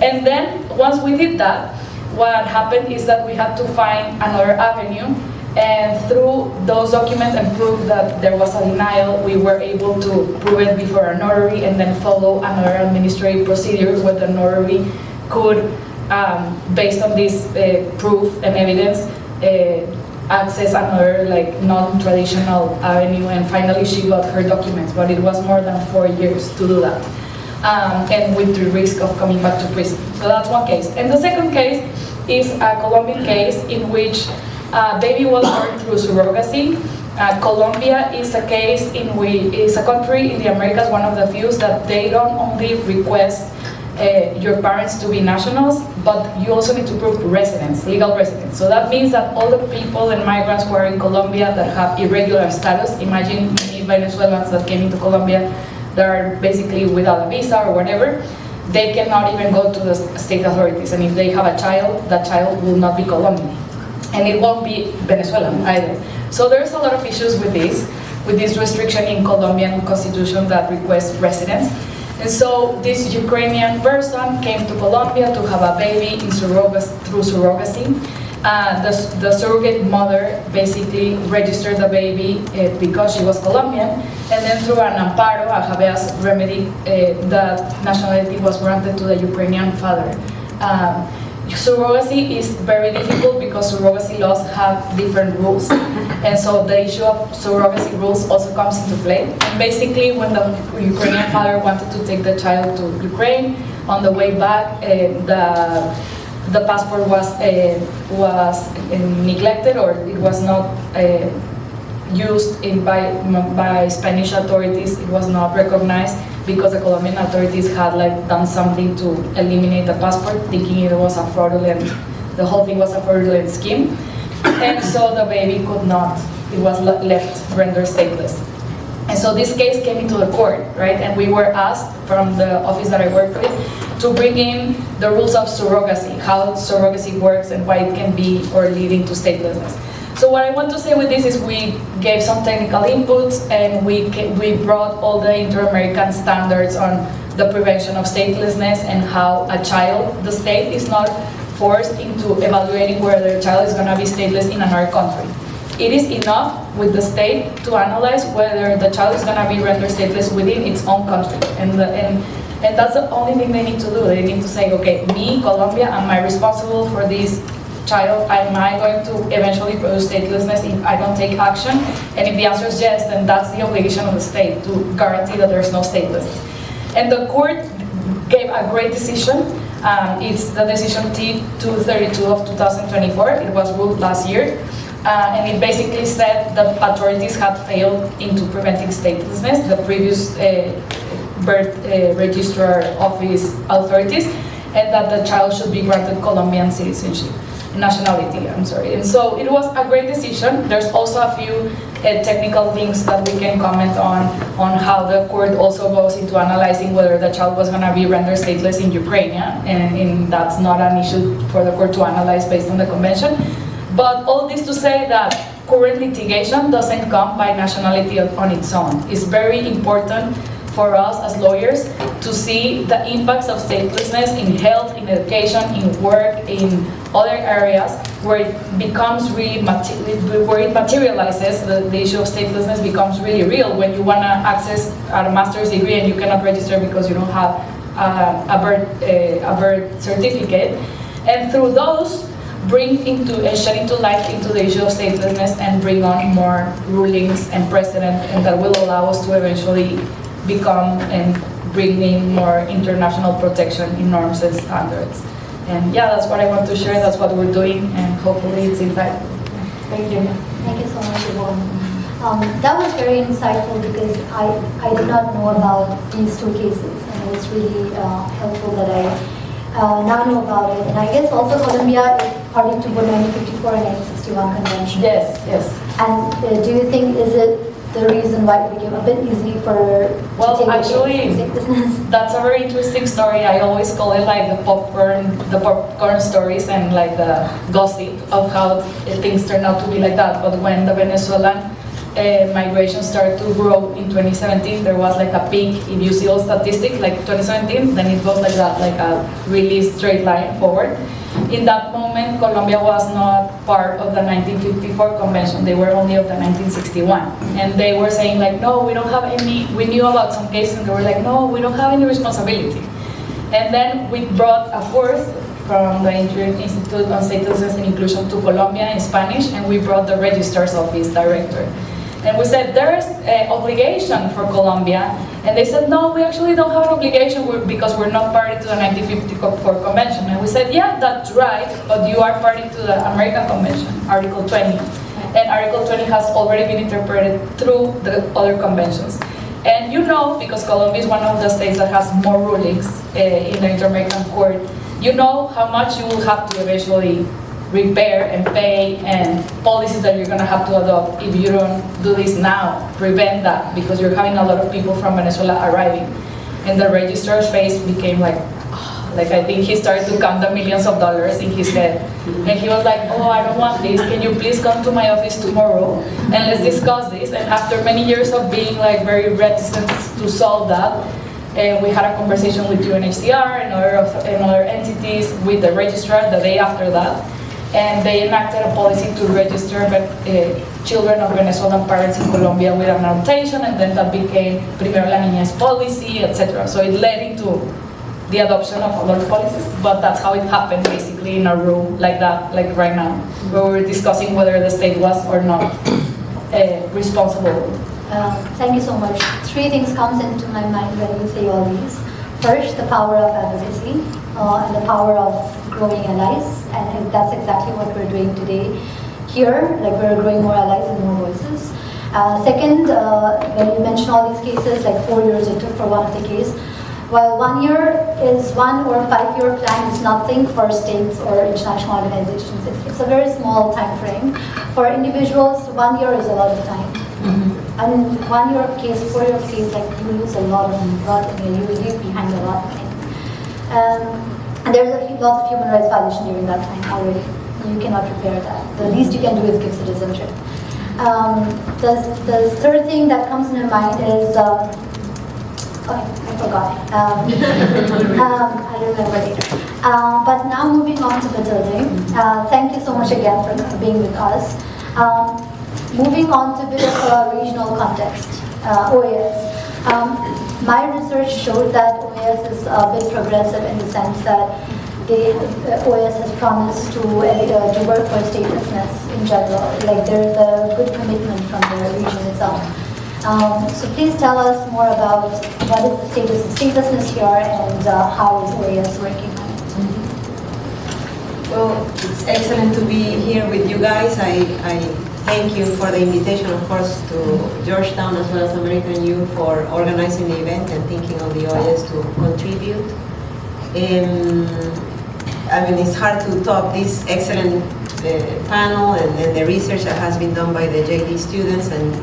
And then once we did that, what happened is that we had to find another avenue, and through those documents and proof that there was a denial, we were able to prove it before a notary and then follow another administrative procedure where the notary could, based on this proof and evidence, access another like non-traditional avenue, and finally she got her documents, but it was more than 4 years to do that, and with the risk of coming back to prison. So that's one case. And the second case is a Colombian case in which a baby was born through surrogacy. Colombia is a case in which is a country in the Americas, one of the few that they don't only request your parents to be nationals, but you also need to prove residence, legal residence. So that means that all the people and migrants who are in Colombia that have irregular status, imagine many Venezuelans that came into Colombia that are basically without a visa or whatever, they cannot even go to the state authorities. And if they have a child, that child will not be Colombian. And it won't be Venezuelan either. So there's a lot of issues with this restriction in Colombian constitution that requests residence. And so this Ukrainian person came to Colombia to have a baby through surrogacy. The surrogate mother basically registered the baby because she was Colombian, and then through an amparo, a habeas remedy, the nationality was granted to the Ukrainian father. Surrogacy is very difficult because surrogacy laws have different rules, and so the issue of surrogacy rules also comes into play. And basically, when the Ukrainian father wanted to take the child to Ukraine, on the way back, the passport was neglected, or it was not used by Spanish authorities. It was not recognized because the Colombian authorities had done something to eliminate the passport, thinking it was a fraudulent, the whole thing was a fraudulent scheme. And so the baby could not, it was left rendered stateless. And so this case came into the court, right? And we were asked from the office that I worked with to bring in the rules of surrogacy, how surrogacy works and why it can be or leading to statelessness. So what I want to say with this is we gave some technical inputs and we brought all the inter-American standards on the prevention of statelessness and how the state is not forced into evaluating whether a child is going to be stateless in another country. It is enough with the state to analyze whether the child is going to be rendered stateless within its own country. And that's the only thing they need to do. They need to say, okay, me, Colombia, am I responsible for this child? Am I going to eventually produce statelessness if I don't take action? And if the answer is yes, then that's the obligation of the state to guarantee that there's no statelessness. And the court gave a great decision. It's the decision T232 of 2024. It was ruled last year. And it basically said that authorities had failed into preventing statelessness, the previous birth registrar office authorities, and that the child should be granted Colombian citizenship, nationality, I'm sorry. And so it was a great decision. There's also a few technical things that we can comment on how the court also goes into analyzing whether the child was going to be rendered stateless in Ukraine, and that's not an issue for the court to analyze based on the convention. But all this to say that current litigation doesn't come by nationality on its own. It's very important for us as lawyers to see the impacts of statelessness in health, in education, in work, in other areas where it becomes really where it materializes. The issue of statelessness becomes really real when you want to access a master's degree and you cannot register because you don't have a birth certificate. And through those, shed into light into the issue of statelessness and bring on more rulings and precedent, and that will allow us to eventually become and bring in more international protection in norms and standards. And yeah, that's what I want to share. That's what we're doing, and hopefully it's insightful. Thank you. Thank you so much, Ivonne. That was very insightful because I did not know about these two cases, and it's really helpful that I now know about it. And I guess also Colombia is party to both 1954 and 1961 convention. Yes, yes. And do you think, is it the reason why it became a bit easy for actually, that's a very interesting story. I always call it like the popcorn stories and like the gossip of how things turn out to be like that. But when the Venezuelan migration started to grow in 2017, there was like a peak. If you see all statistics, like 2017, then it goes like that, like a really straight line forward. In that moment, Colombia was not part of the 1954 convention. They were only of the 1961. And they were saying like, no, we don't have any, we knew about some cases and they were like, no, we don't have any responsibility. And then we brought a fourth from the Institute on Statelessness and Inclusion to Colombia in Spanish, and we brought the Registrar's Office director. And we said, there is an obligation for Colombia. And they said, no, we actually don't have an obligation because we're not party to the 1954 convention. And we said, yeah, that's right, but you are party to the American Convention, Article 20. And Article 20 has already been interpreted through the other conventions. And you know, because Colombia is one of the states that has more rulings in the Inter-American Court, you know how much you will have to eventually repair and pay, and policies that you're going to have to adopt if you don't do this now, prevent that, because you're having a lot of people from Venezuela arriving. And the registrar's face became like I think he started to count the millions of dollars in his head. And he was like, oh, I don't want this, can you please come to my office tomorrow and let's discuss this. And after many years of being like very reticent to solve that, we had a conversation with UNHCR and other entities, with the registrar the day after that. And they enacted a policy to register children of Venezuelan parents in Colombia with an annotation, and then that became Primero la Niñez policy, etc. So it led into the adoption of other policies, but that's how it happened, basically in a room like that, like right now, where we're discussing whether the state was or not responsible. Thank you so much. Three things comes into my mind when you say all these. First, the power of advocacy and the power of growing allies, and that's exactly what we're doing today here. Like, we're growing more allies and more voices. Second, when you mention all these cases, like 4 years it took for one of the cases. While 1 year is 1 or 5 year plan is nothing for states or international organizations. It's a very small time frame. For individuals, 1 year is a lot of time. And 1 year of case, 4 year of case, like, you lose a lot, you leave behind a lot of things. And there's a lot of human rights violation during that time already. you cannot repair that. The least you can do is give citizenship. The third thing that comes to my mind is, I forgot. I remember later. But now moving on to Betilde. Thank you so much again for being with us. Moving on to a bit of a regional context, OAS. My research showed that OAS is a bit progressive in the sense that the OAS has promised to work for statelessness in general. Like there is a good commitment from the region itself. So please tell us more about what is the status of statelessness here and how is OAS working on it. Well, it's excellent to be here with you guys. I thank you for the invitation, of course, to Georgetown as well as American U for organizing the event and thinking of the OAS to contribute. I mean, it's hard to top this excellent panel and the research that has been done by the JD students, and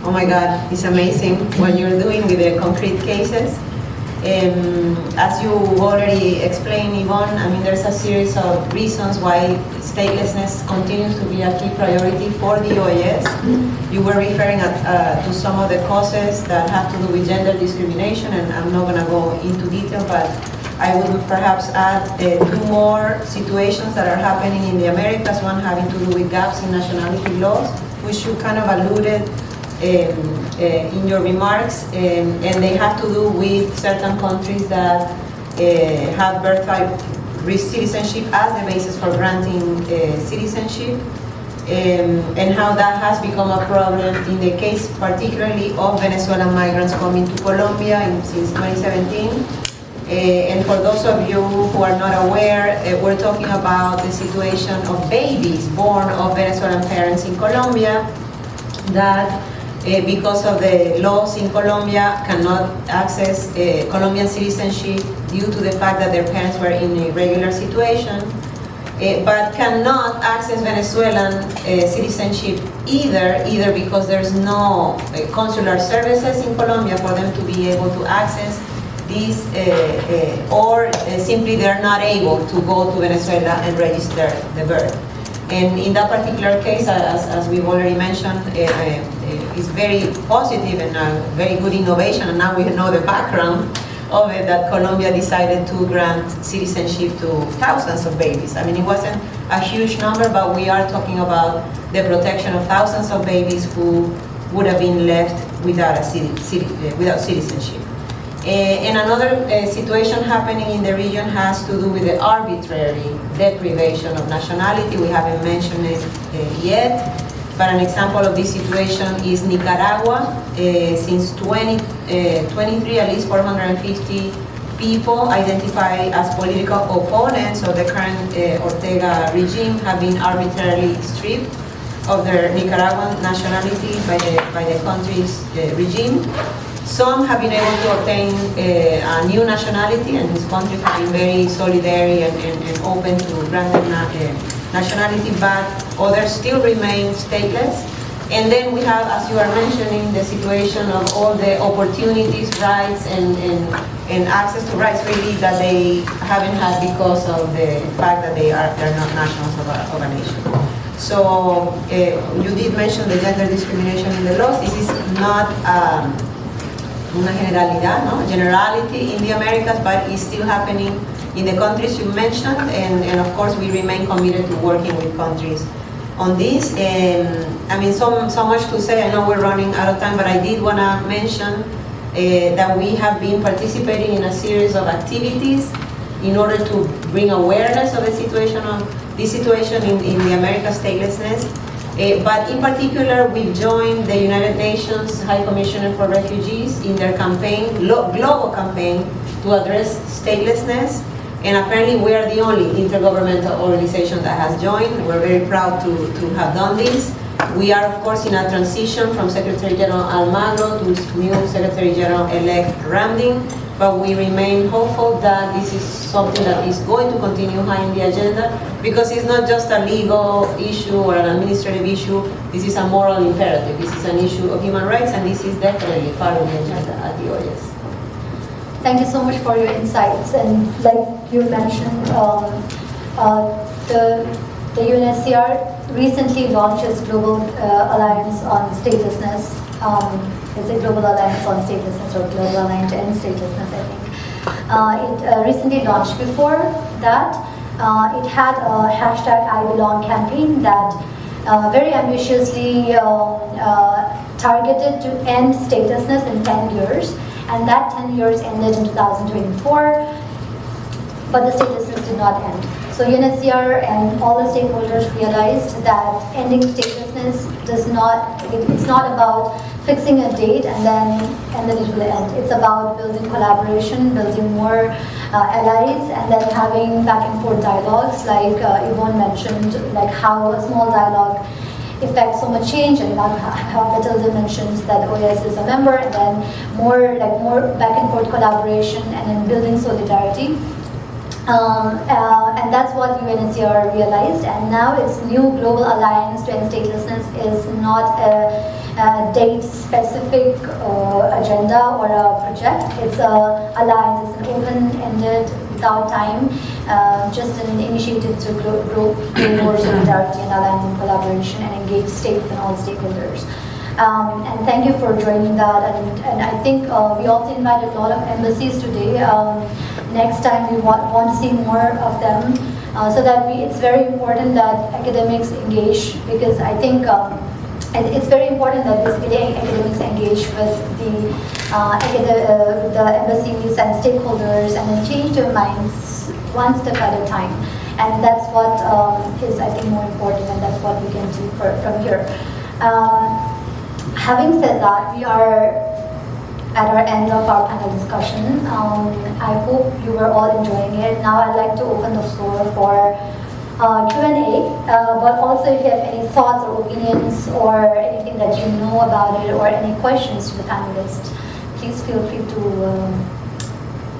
oh my God, it's amazing what you're doing with the concrete cases. As you already explained, Ivonne, I mean, there's a series of reasons why statelessness continues to be a key priority for the OAS. You were referring to some of the causes that have to do with gender discrimination, and I'm not going to go into detail, but I would perhaps add two more situations that are happening in the Americas, one having to do with gaps in nationality laws, which you kind of alluded in your remarks, and they have to do with certain countries that have birthright citizenship as the basis for granting citizenship, and how that has become a problem in the case particularly of Venezuelan migrants coming to Colombia since 2017. And for those of you who are not aware, we're talking about the situation of babies born of Venezuelan parents in Colombia that because of the laws in Colombia cannot access Colombian citizenship due to the fact that their parents were in a regular situation, but cannot access Venezuelan citizenship either because there's no consular services in Colombia for them to be able to access these, or simply they're not able to go to Venezuela and register the birth. And in that particular case, as we've already mentioned, it's very positive and a very good innovation, and now we know the background of it, that Colombia decided to grant citizenship to thousands of babies. I mean, it wasn't a huge number, but we are talking about the protection of thousands of babies who would have been left without citizenship. And another situation happening in the region has to do with the arbitrary deprivation of nationality. We haven't mentioned it yet, but an example of this situation is Nicaragua. Since 2023, at least 450 people identified as political opponents of the current Ortega regime have been arbitrarily stripped of their Nicaraguan nationality by the country's regime. Some have been able to obtain a new nationality, and these countries have been very solidary and open to grant them nationality, but others still remain stateless. And then we have, as you are mentioning, the situation of all the opportunities, rights, and access to rights really that they haven't had because of the fact that they're not nationals of a nation. So you did mention the gender discrimination in the laws. This is not una generalidad, no? Generality in the Americas, but it's still happening in the countries you mentioned, and of course we remain committed to working with countries on this. And I mean, so much to say. I know we're running out of time, but I did want to mention that we have been participating in a series of activities in order to bring awareness of the situation in the Americas statelessness. But in particular, we've joined the United Nations High Commissioner for Refugees in their campaign, global campaign, to address statelessness. And apparently we are the only intergovernmental organization that has joined. We're very proud to have done this. We are, of course, in a transition from Secretary General Almagro to new Secretary General-elect Ramdin, but we remain hopeful that this is something that is going to continue high in the agenda, because it's not just a legal issue or an administrative issue. This is a moral imperative. This is an issue of human rights, and this is definitely part of the agenda at the OAS. Thank you so much for your insights. And like you mentioned, the UNHCR recently launched its Global Alliance on Statelessness. It's a Global Alliance on Statelessness, or Global Alliance to End Statelessness, I think. It recently launched. Before that, it had a hashtag I Belong campaign that very ambitiously targeted to end statelessness in 10 years. And that 10 years ended in 2024, but the statelessness did not end. So UNHCR and all the stakeholders realized that ending statelessness it's not about fixing a date and then it will end. It's about building collaboration, building more allies, and then having back and forth dialogues, like Ivonne mentioned, like how a small dialogue affects so much change, and how Betilde mentions that OAS is a member, and then more back and forth collaboration, and then building solidarity. And that's what UNHCR realized, and now its new Global Alliance to End Statelessness is not a date-specific agenda or a project. It's an alliance, it's an open-ended, without time, just an initiative to grow more solidarity and alliance and collaboration and engage states and all stakeholders. And thank you for joining that. And I think we also invited a lot of embassies today. Next time we want to see more of them, so that it's very important that academics engage, because I think it's very important that basically academics engage with the embassies and stakeholders, and then change their minds one step at a time. And that's what is, I think, more important, and that's what we can do from here. Having said that, we are at our end of our panel discussion. I hope you were all enjoying it. Now I'd like to open the floor for Q&A, but also if you have any thoughts or opinions or anything that you know about it, or any questions to the panelists, please feel free to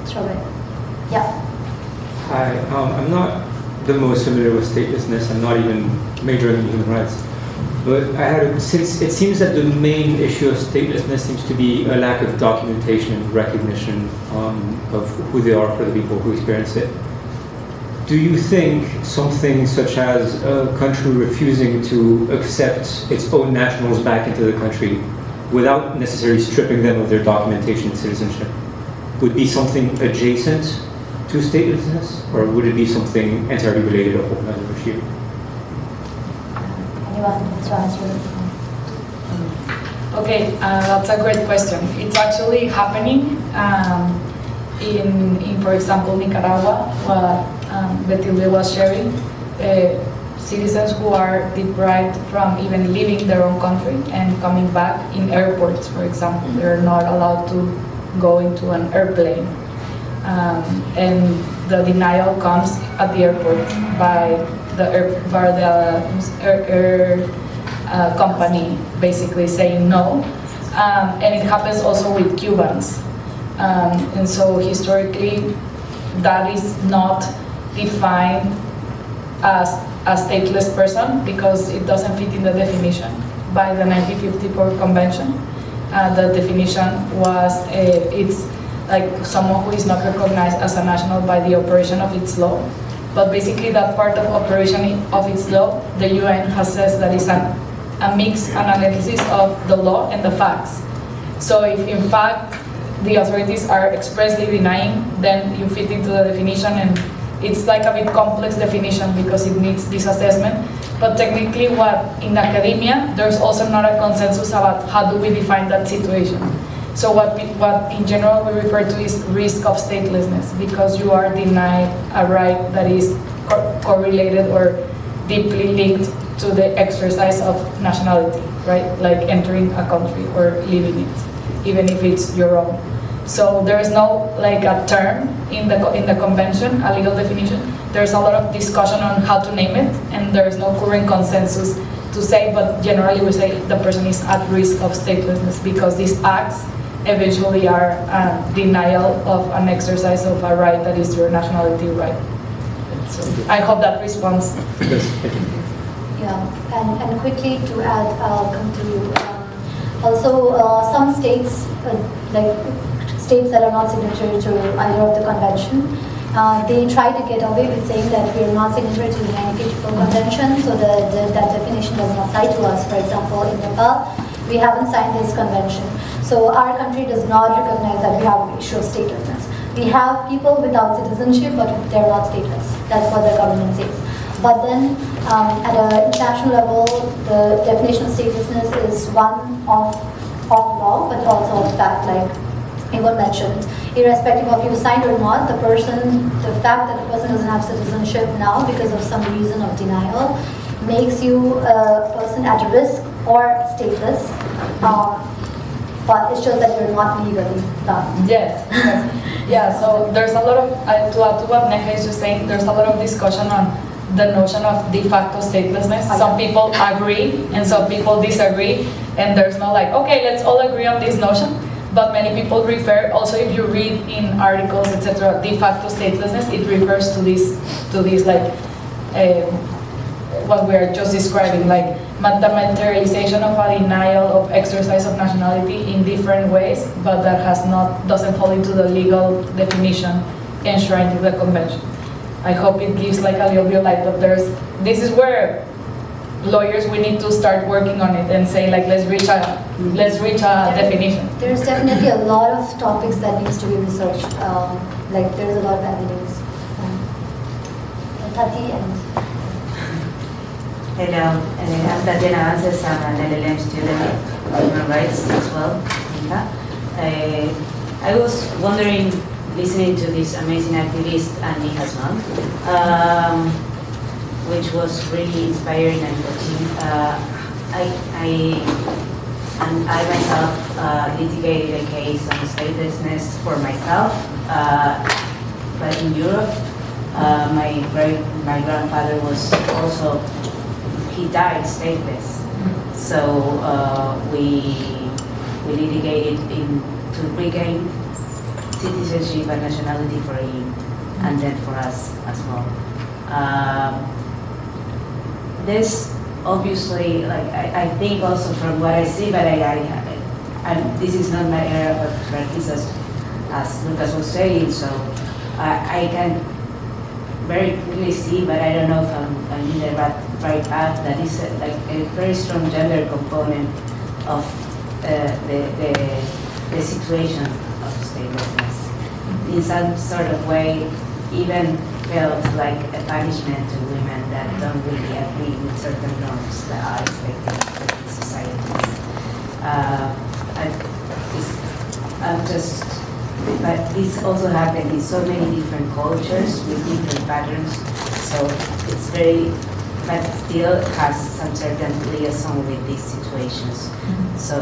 throw it. Yeah. Hi, I'm not the most familiar with statelessness. I'm not even majoring in human rights. But since it seems that the main issue of statelessness seems to be a lack of documentation and recognition of who they are for the people who experience it. Do you think something such as a country refusing to accept its own nationals back into the country without necessarily stripping them of their documentation and citizenship would be something adjacent to statelessness, or would it be something entirely related to a whole other issue? Okay, that's a great question. It's actually happening in for example, Nicaragua, what Betilde was sharing. Citizens who are deprived from even leaving their own country and coming back in airports, for example. They're not allowed to go into an airplane. And the denial comes at the airport by the air company basically saying no. And it happens also with Cubans. And so historically, that is not defined as a stateless person, because it doesn't fit in the definition by the 1954 convention. The definition was it's like someone who is not recognized as a national by the operation of its law. But basically that part of operation of its law, the UN has says that it's a mixed analysis of the law and the facts. So if in fact the authorities are expressly denying, then you fit into the definition, and it's like a bit complex definition because it needs this assessment. But technically in academia, there's also not a consensus about how do we define that situation. So what in general we refer to is risk of statelessness, because you are denied a right that is correlated or deeply linked to the exercise of nationality, right? Like entering a country or leaving it, even if it's your own. So there is no like a term in the convention, a legal definition. There's a lot of discussion on how to name it, and there is no current consensus to say, but generally we say the person is at risk of statelessness because these acts eventually are denial of an exercise of a right that is your nationality right. So I hope that responds. Yeah, and quickly to add, I'll come to you. Also, some states, like states that are not signatory to either of the convention, They try to get away with saying that we are not signatory to the Humanitarian Convention, so that definition does not apply to us. For example, in Nepal, we haven't signed this convention. So our country does not recognize that we have an issue of statelessness. We have people without citizenship, but they're not stateless. That's what the government says. But then, at an international level, the definition of statelessness is one of law, but also of fact, like Ivonne mentioned. Irrespective of you signed or not, the fact that the person doesn't have citizenship now because of some reason of denial makes you a person at risk or stateless. But it shows that you're not legally done. Yes. Yeah, so there's a lot of, to add to what Neha is just saying, there's a lot of discussion on the notion of de facto statelessness. Some people agree and some people disagree, and there's no like, okay, let's all agree on this notion. But many people refer, also if you read in articles, etc., de facto statelessness, it refers to this like, what we are just describing, like the materialization of a denial of exercise of nationality in different ways, but that doesn't fall into the legal definition enshrined in the convention. I hope it gives like a little bit of light, but this is where lawyers, we need to start working on it and say like, let's reach a definition. There's definitely a lot of topics that needs to be researched. Like there's a lot of evidence. Tati and hello, I'm Tatiana Anses. I'm an LL.M student of human rights as well. I was wondering, listening to this amazing activist and Neha's mom, which was really inspiring and touching. I myself litigated a case on statelessness for myself, but in Europe. My grandfather was also, he died stateless. So we litigated to regain citizenship and nationality for him, and then for us as well. This obviously, like I think also from what I see, but this is not my area of expertise as Lucas was saying, so I can very clearly see, but I don't know if I'm in the right path, that is like a very strong gender component of the situation of statelessness. In some sort of way, even felt like a punishment to women that don't really agree with certain norms that are expected in societies. But this also happened in so many different cultures with different patterns, so it's but still has some certain liaison with these situations. So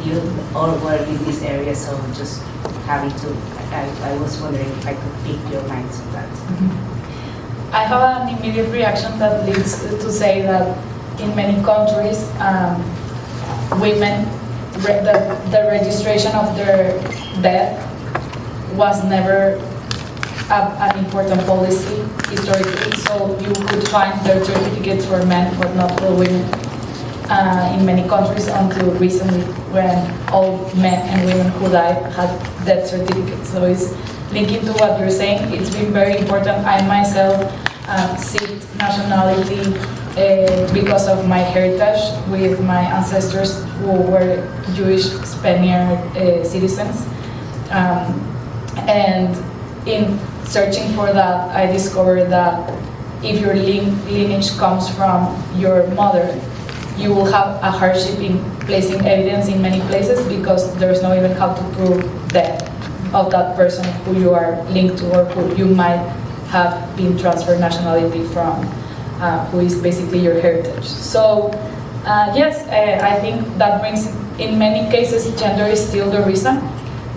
you all work in this area, so just having to, I was wondering if I could pick your minds on that. I have an immediate reaction that leads to say that in many countries, women, the registration of their death was never an important policy historically, so you could find birth certificates for men but not for women in many countries until recently, when all men and women who died had death certificates. So it's linking to what you're saying. It's been very important. I myself seek nationality because of my heritage with my ancestors who were Jewish Spaniard citizens. And in searching for that, I discovered that if your lineage comes from your mother, you will have a hardship in placing evidence in many places because there's no even how to prove death of that person who you are linked to or who you might have been transferred nationality from, who is basically your heritage. So yes, I think that brings, in many cases, gender is still the reason,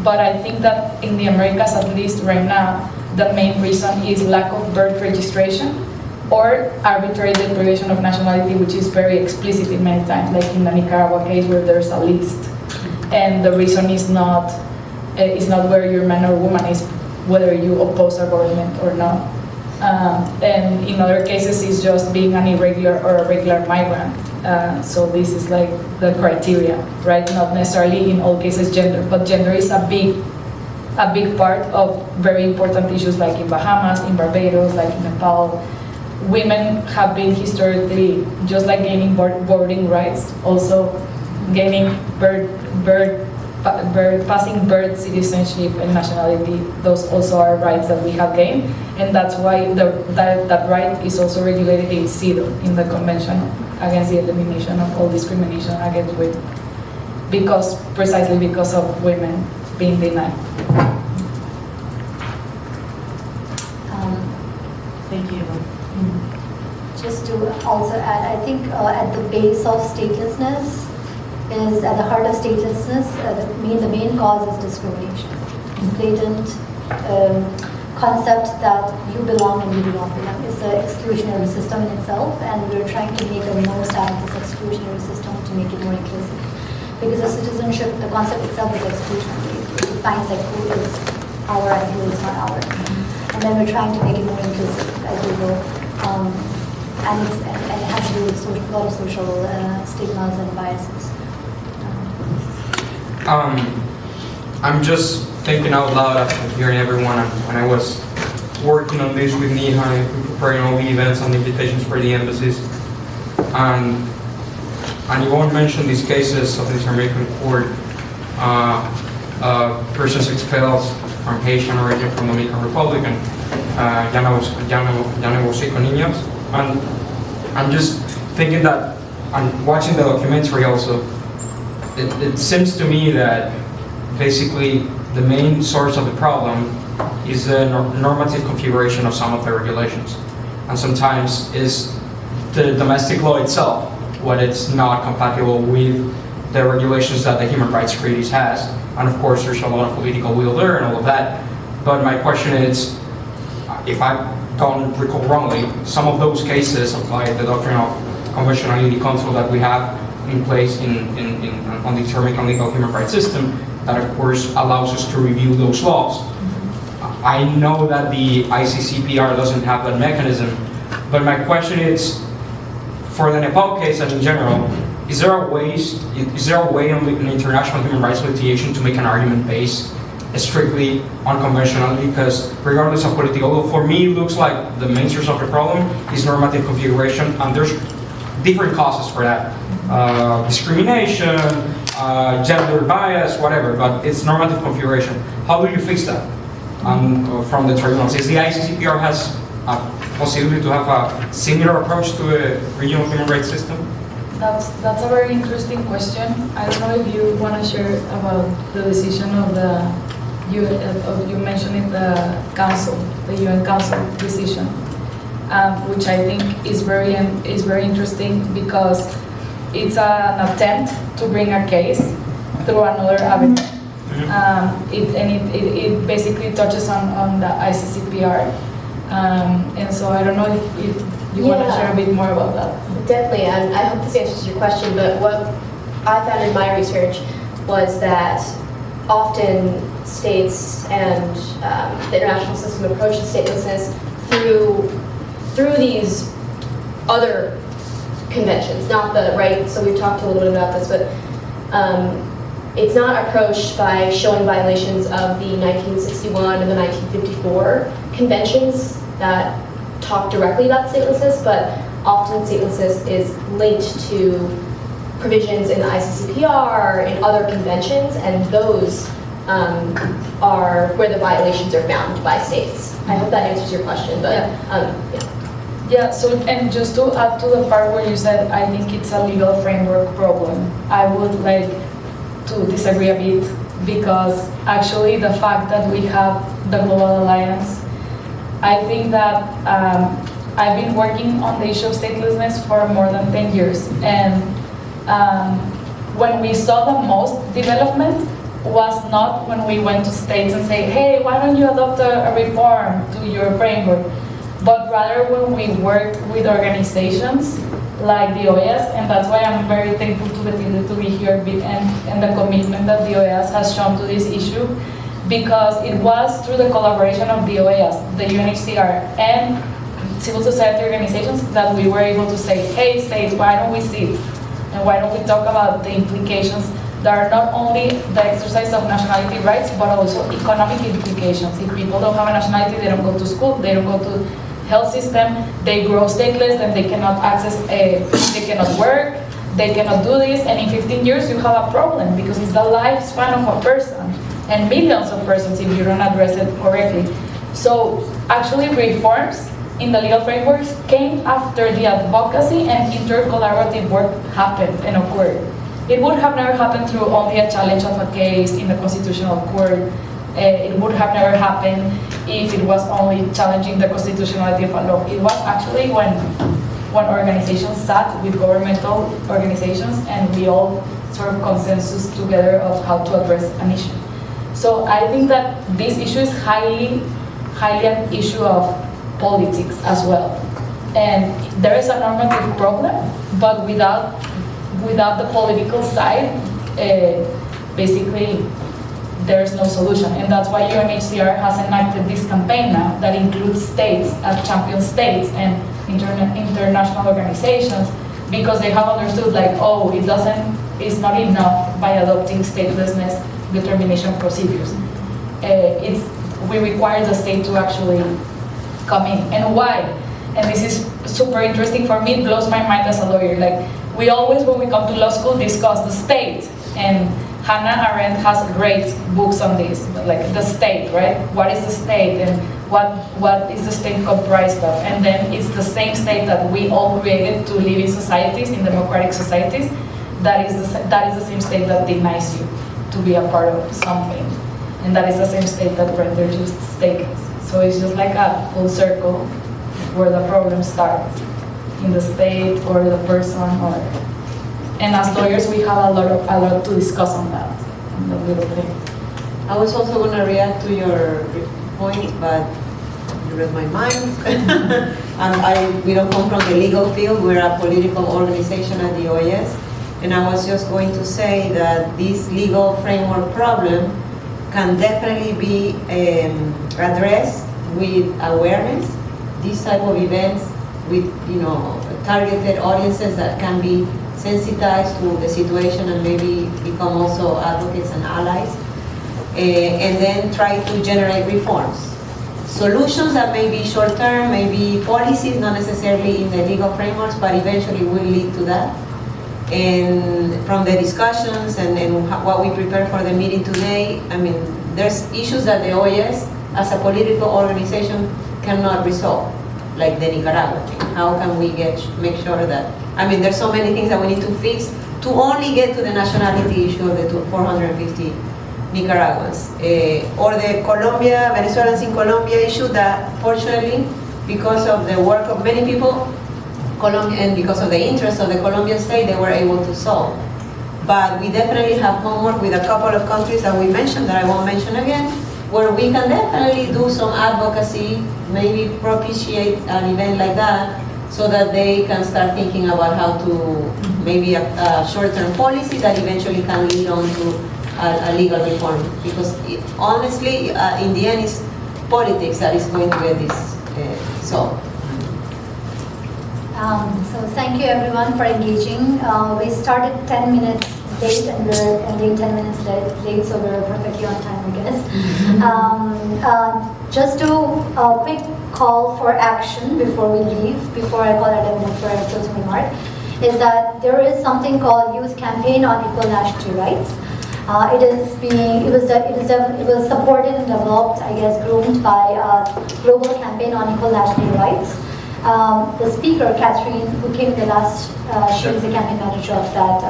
but I think that in the Americas, at least right now, the main reason is lack of birth registration or arbitrary deprivation of nationality, which is very explicit in many times, like in the Nicaragua case where there's a list, and the reason is not where you're man or woman, is whether you oppose a government or not. And in other cases, it's just being an irregular or a regular migrant. So this is like the criteria, right? Not necessarily in all cases gender, but gender is a big a big part of very important issues like in Bahamas, in Barbados, like in Nepal. Women have been historically, just like gaining voting rights, also gaining passing birth, citizenship, and nationality. Those also are rights that we have gained, and that's why that right is also regulated in CEDAW, in the Convention Against the Elimination of All Discrimination Against Women, precisely because of women being denied. Thank you. Just to also add, I think at the base of statelessness is, at the heart of statelessness, the main cause is discrimination. It's blatant concept that you belong and you do not belong. It's an exclusionary system in itself, and we're trying to make the most out of this exclusionary system to make it more inclusive. Because the citizenship, the concept itself is exclusionary. It defines like who is our and who is not our. And then we're trying to make it more inclusive as we go. And it has to do with a lot of social stigmas and biases. I'm just thinking out loud after hearing everyone. When I was working on this with Neha and preparing all the events and the invitations for the embassies, and Ivonne mentioned these cases of the Jamaican court, persons expelled from Haitian origin from the Dominican Republic, and Muñoz. And I'm just thinking that, and watching the documentary also, it seems to me that basically the main source of the problem is the normative configuration of some of the regulations. And sometimes is the domestic law itself, what it's not compatible with the regulations that the Human Rights Treaties has. And of course, there's a lot of political will there and all of that. But my question is, if I don't recall wrongly, some of those cases apply the doctrine of conventionality control that we have in place on the Jamaican legal human rights system that of course allows us to review those laws. I know that the ICCPR doesn't have that mechanism, but my question is, for the Nepal case and in general, is there a way in international human rights litigation to make an argument based strictly on conventionality? Because regardless of political, although for me it looks like the main source of the problem is normative configuration, and there's different causes for that. Discrimination, gender bias, whatever, but it's normative configuration. How do you fix that from the tribunals? Is the ICCPR has a possibility to have a similar approach to a regional human rights system? That's a very interesting question. I don't know if you want to share about the decision of you mentioned it, the UN Council decision, which I think is very interesting because it's an attempt to bring a case through another avenue. It basically touches on the ICCPR, and so I don't know if you want to share a bit more about that. Definitely, and I hope this answers your question, but what I found in my research was that often states and the international system approaches statelessness through these other conventions, not the right. So we've talked a little bit about this, but it's not approached by showing violations of the 1961 and the 1954 conventions that talk directly about statelessness, but often statelessness is linked to provisions in the ICCPR, in other conventions, and those are where the violations are found by states. I hope that answers your question, but Yeah, so, and just to add to the part where you said, I think it's a legal framework problem, I would like to disagree a bit, because actually the fact that we have the Global Alliance, I think that I've been working on the issue of statelessness for more than 10 years, and when we saw the most development was not when we went to states and say, hey, why don't you adopt a reform to your framework, but rather when we worked with organizations like the OAS, and that's why I'm very thankful to Betilde to be here and the commitment that the OAS has shown to this issue, because it was through the collaboration of the OAS, the UNHCR, and civil society organizations that we were able to say, hey states, why don't we sit? And why don't we talk about the implications there are not only the exercise of nationality rights, but also economic implications. If people don't have a nationality, they don't go to school, they don't go to health system, they grow stateless, then they cannot access, they cannot work, they cannot do this, and in 15 years you have a problem because it's the lifespan of a person, and millions of persons if you don't address it correctly. So actually reforms in the legal frameworks came after the advocacy and intercollaborative work happened and occurred. It would have never happened through only a challenge of a case in the Constitutional Court. It would have never happened if it was only challenging the constitutionality of a law. It was actually when organizations sat with governmental organizations and we all sort of consensus together of how to address an issue. So I think that this issue is highly an issue of politics as well. And there is a normative problem, but without the political side, basically there's no solution. And that's why UNHCR has enacted this campaign now that includes states as champion states and international organizations, because they have understood like, oh, it's not enough by adopting statelessness determination procedures. We require the state to actually come in. And why? And this is super interesting for me, it blows my mind as a lawyer. Like, we always, when we come to law school, discuss the state. And Hannah Arendt has great books on this, like the state, right? What is the state and what is the state comprised of? And then it's the same state that we all created to live in societies, in democratic societies. That is the same state that denies you to be a part of something. And that is the same state that renders you stateless. So it's just like a full circle where the problem starts, in the state or the person, and as lawyers we have a lot to discuss on that, on the little thing. I was also going to react to your point, but you read my mind. We don't come from the legal field, we're a political organization at the OAS, and I was just going to say that this legal framework problem can definitely be addressed with awareness, these type of events with targeted audiences that can be sensitized to the situation and maybe become also advocates and allies, and then try to generate reforms. Solutions that may be short-term, maybe policies, not necessarily in the legal frameworks, but eventually will lead to that. And from the discussions and what we prepared for the meeting today, I mean, there's issues that the OAS as a political organization cannot resolve, like the Nicaragua thing. How can we make sure that, I mean, there's so many things that we need to fix to only get to the nationality issue of the 450 Nicaraguans. Or the Venezuelans in Colombia issue that, fortunately, because of the work of many people, and because of the interest of the Colombian state, they were able to solve. But we definitely have homework with a couple of countries that we mentioned, that I won't mention again, where we can definitely do some advocacy, maybe propitiate an event like that, so that they can start thinking about how to, maybe a short-term policy that eventually can lead on to a legal reform. Because honestly, in the end, it's politics that is going to get this solved. So thank you everyone for engaging. We started 10 minutes late and we're ending 10 minutes late, so we're perfectly on time, I guess. Just a quick call for action before we leave, before I call it a for a closing remark, is that there is something called Youth Campaign on Equal Nationality Rights. It was supported and developed, I guess, groomed by Global Campaign on Equal Nationality Rights. The speaker, Catherine, who came in the last, she was the campaign manager of that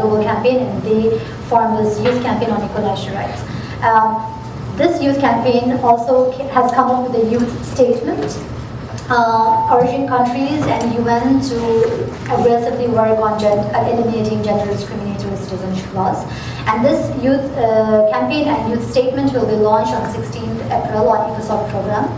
global campaign, and they formed this Youth Campaign on Equal National Rights. This youth campaign also has come up with a youth statement, urging countries and UN to aggressively work on eliminating gender discriminatory citizenship laws. And this youth campaign and youth statement will be launched on 16th April on ECOSOC program.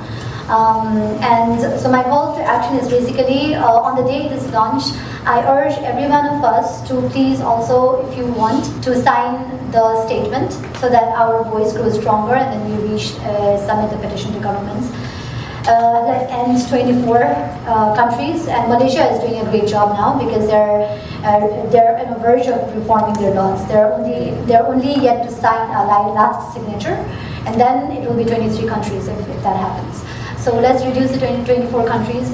And so my call to action is basically, on the day it is launched, I urge every one of us to please also, if you want, to sign the statement so that our voice grows stronger and then we submit the petition to governments. let's end 24 countries, and Malaysia is doing a great job now because they're on the verge of reforming their laws. They're only yet to sign a last signature, and then it will be 23 countries if that happens. So let's reduce it to 24 countries.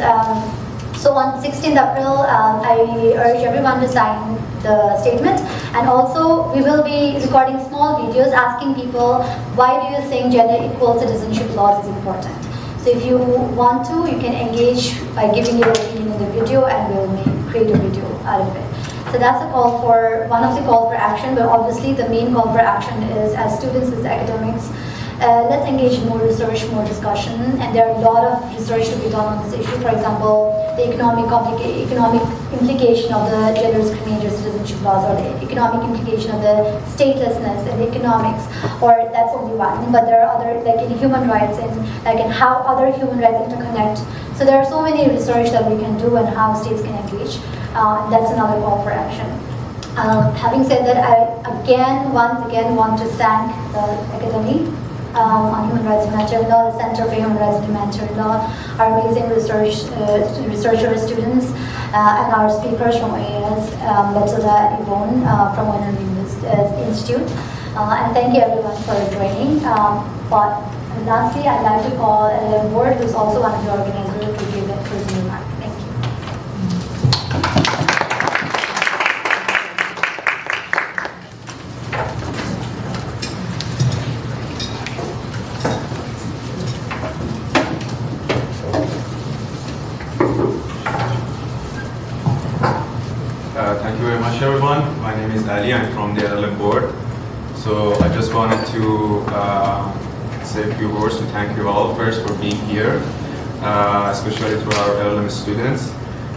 So on 16th April, I urge everyone to sign the statement, and also we will be recording small videos asking people, why do you think gender equal citizenship laws is important? So if you want to, you can engage by giving your opinion in the video, and we'll create a video out of it. So that's a call for, one of the calls for action, but obviously the main call for action is, as students, as academics, let's engage in more research, more discussion, and there are a lot of research to be done on this issue. For example, the economic implication of the gender discriminatory citizenship laws, or the economic implication of the statelessness and the economics, or that's only one, but there are other, like in human rights, and like in how other human rights interconnect. So there are so many research that we can do and how states can engage. That's another call for action. Having said that, I once again want to thank the Academy on Human Rights and Humanitarian Law, the Center for Human Rights and Humanitarian Law, our amazing researchers, students, and our speakers from AAS, Betilde and Ivonne from Ellery Institute. And thank you everyone for joining. But lastly, I'd like to call LL.M board, who's also one of the organizers, to give a closing remark. Thank you. Thank you very much, everyone. My name is Ali. I'm from the LL.M board. So I just wanted to say a few words to thank you all first for being here, especially to our LL.M students.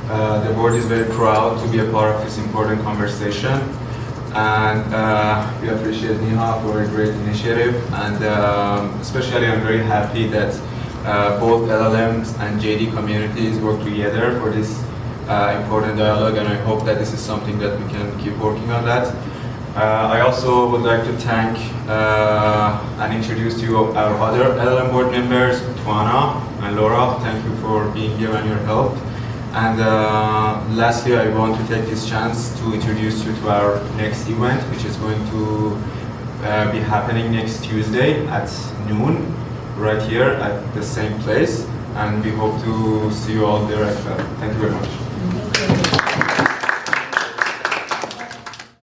The board is very proud to be a part of this important conversation, and we appreciate Neha for a great initiative, and especially I'm very happy that both LL.Ms and JD communities work together for this important dialogue, and I hope that this is something that we can keep working on that. I also would like to thank and introduce to you our other LL.M board members, Tuana and Laura. Thank you for being here and your help. And lastly, I want to take this chance to introduce you to our next event, which is going to be happening next Tuesday at noon, right here at the same place. And we hope to see you all there as well. Thank you very much.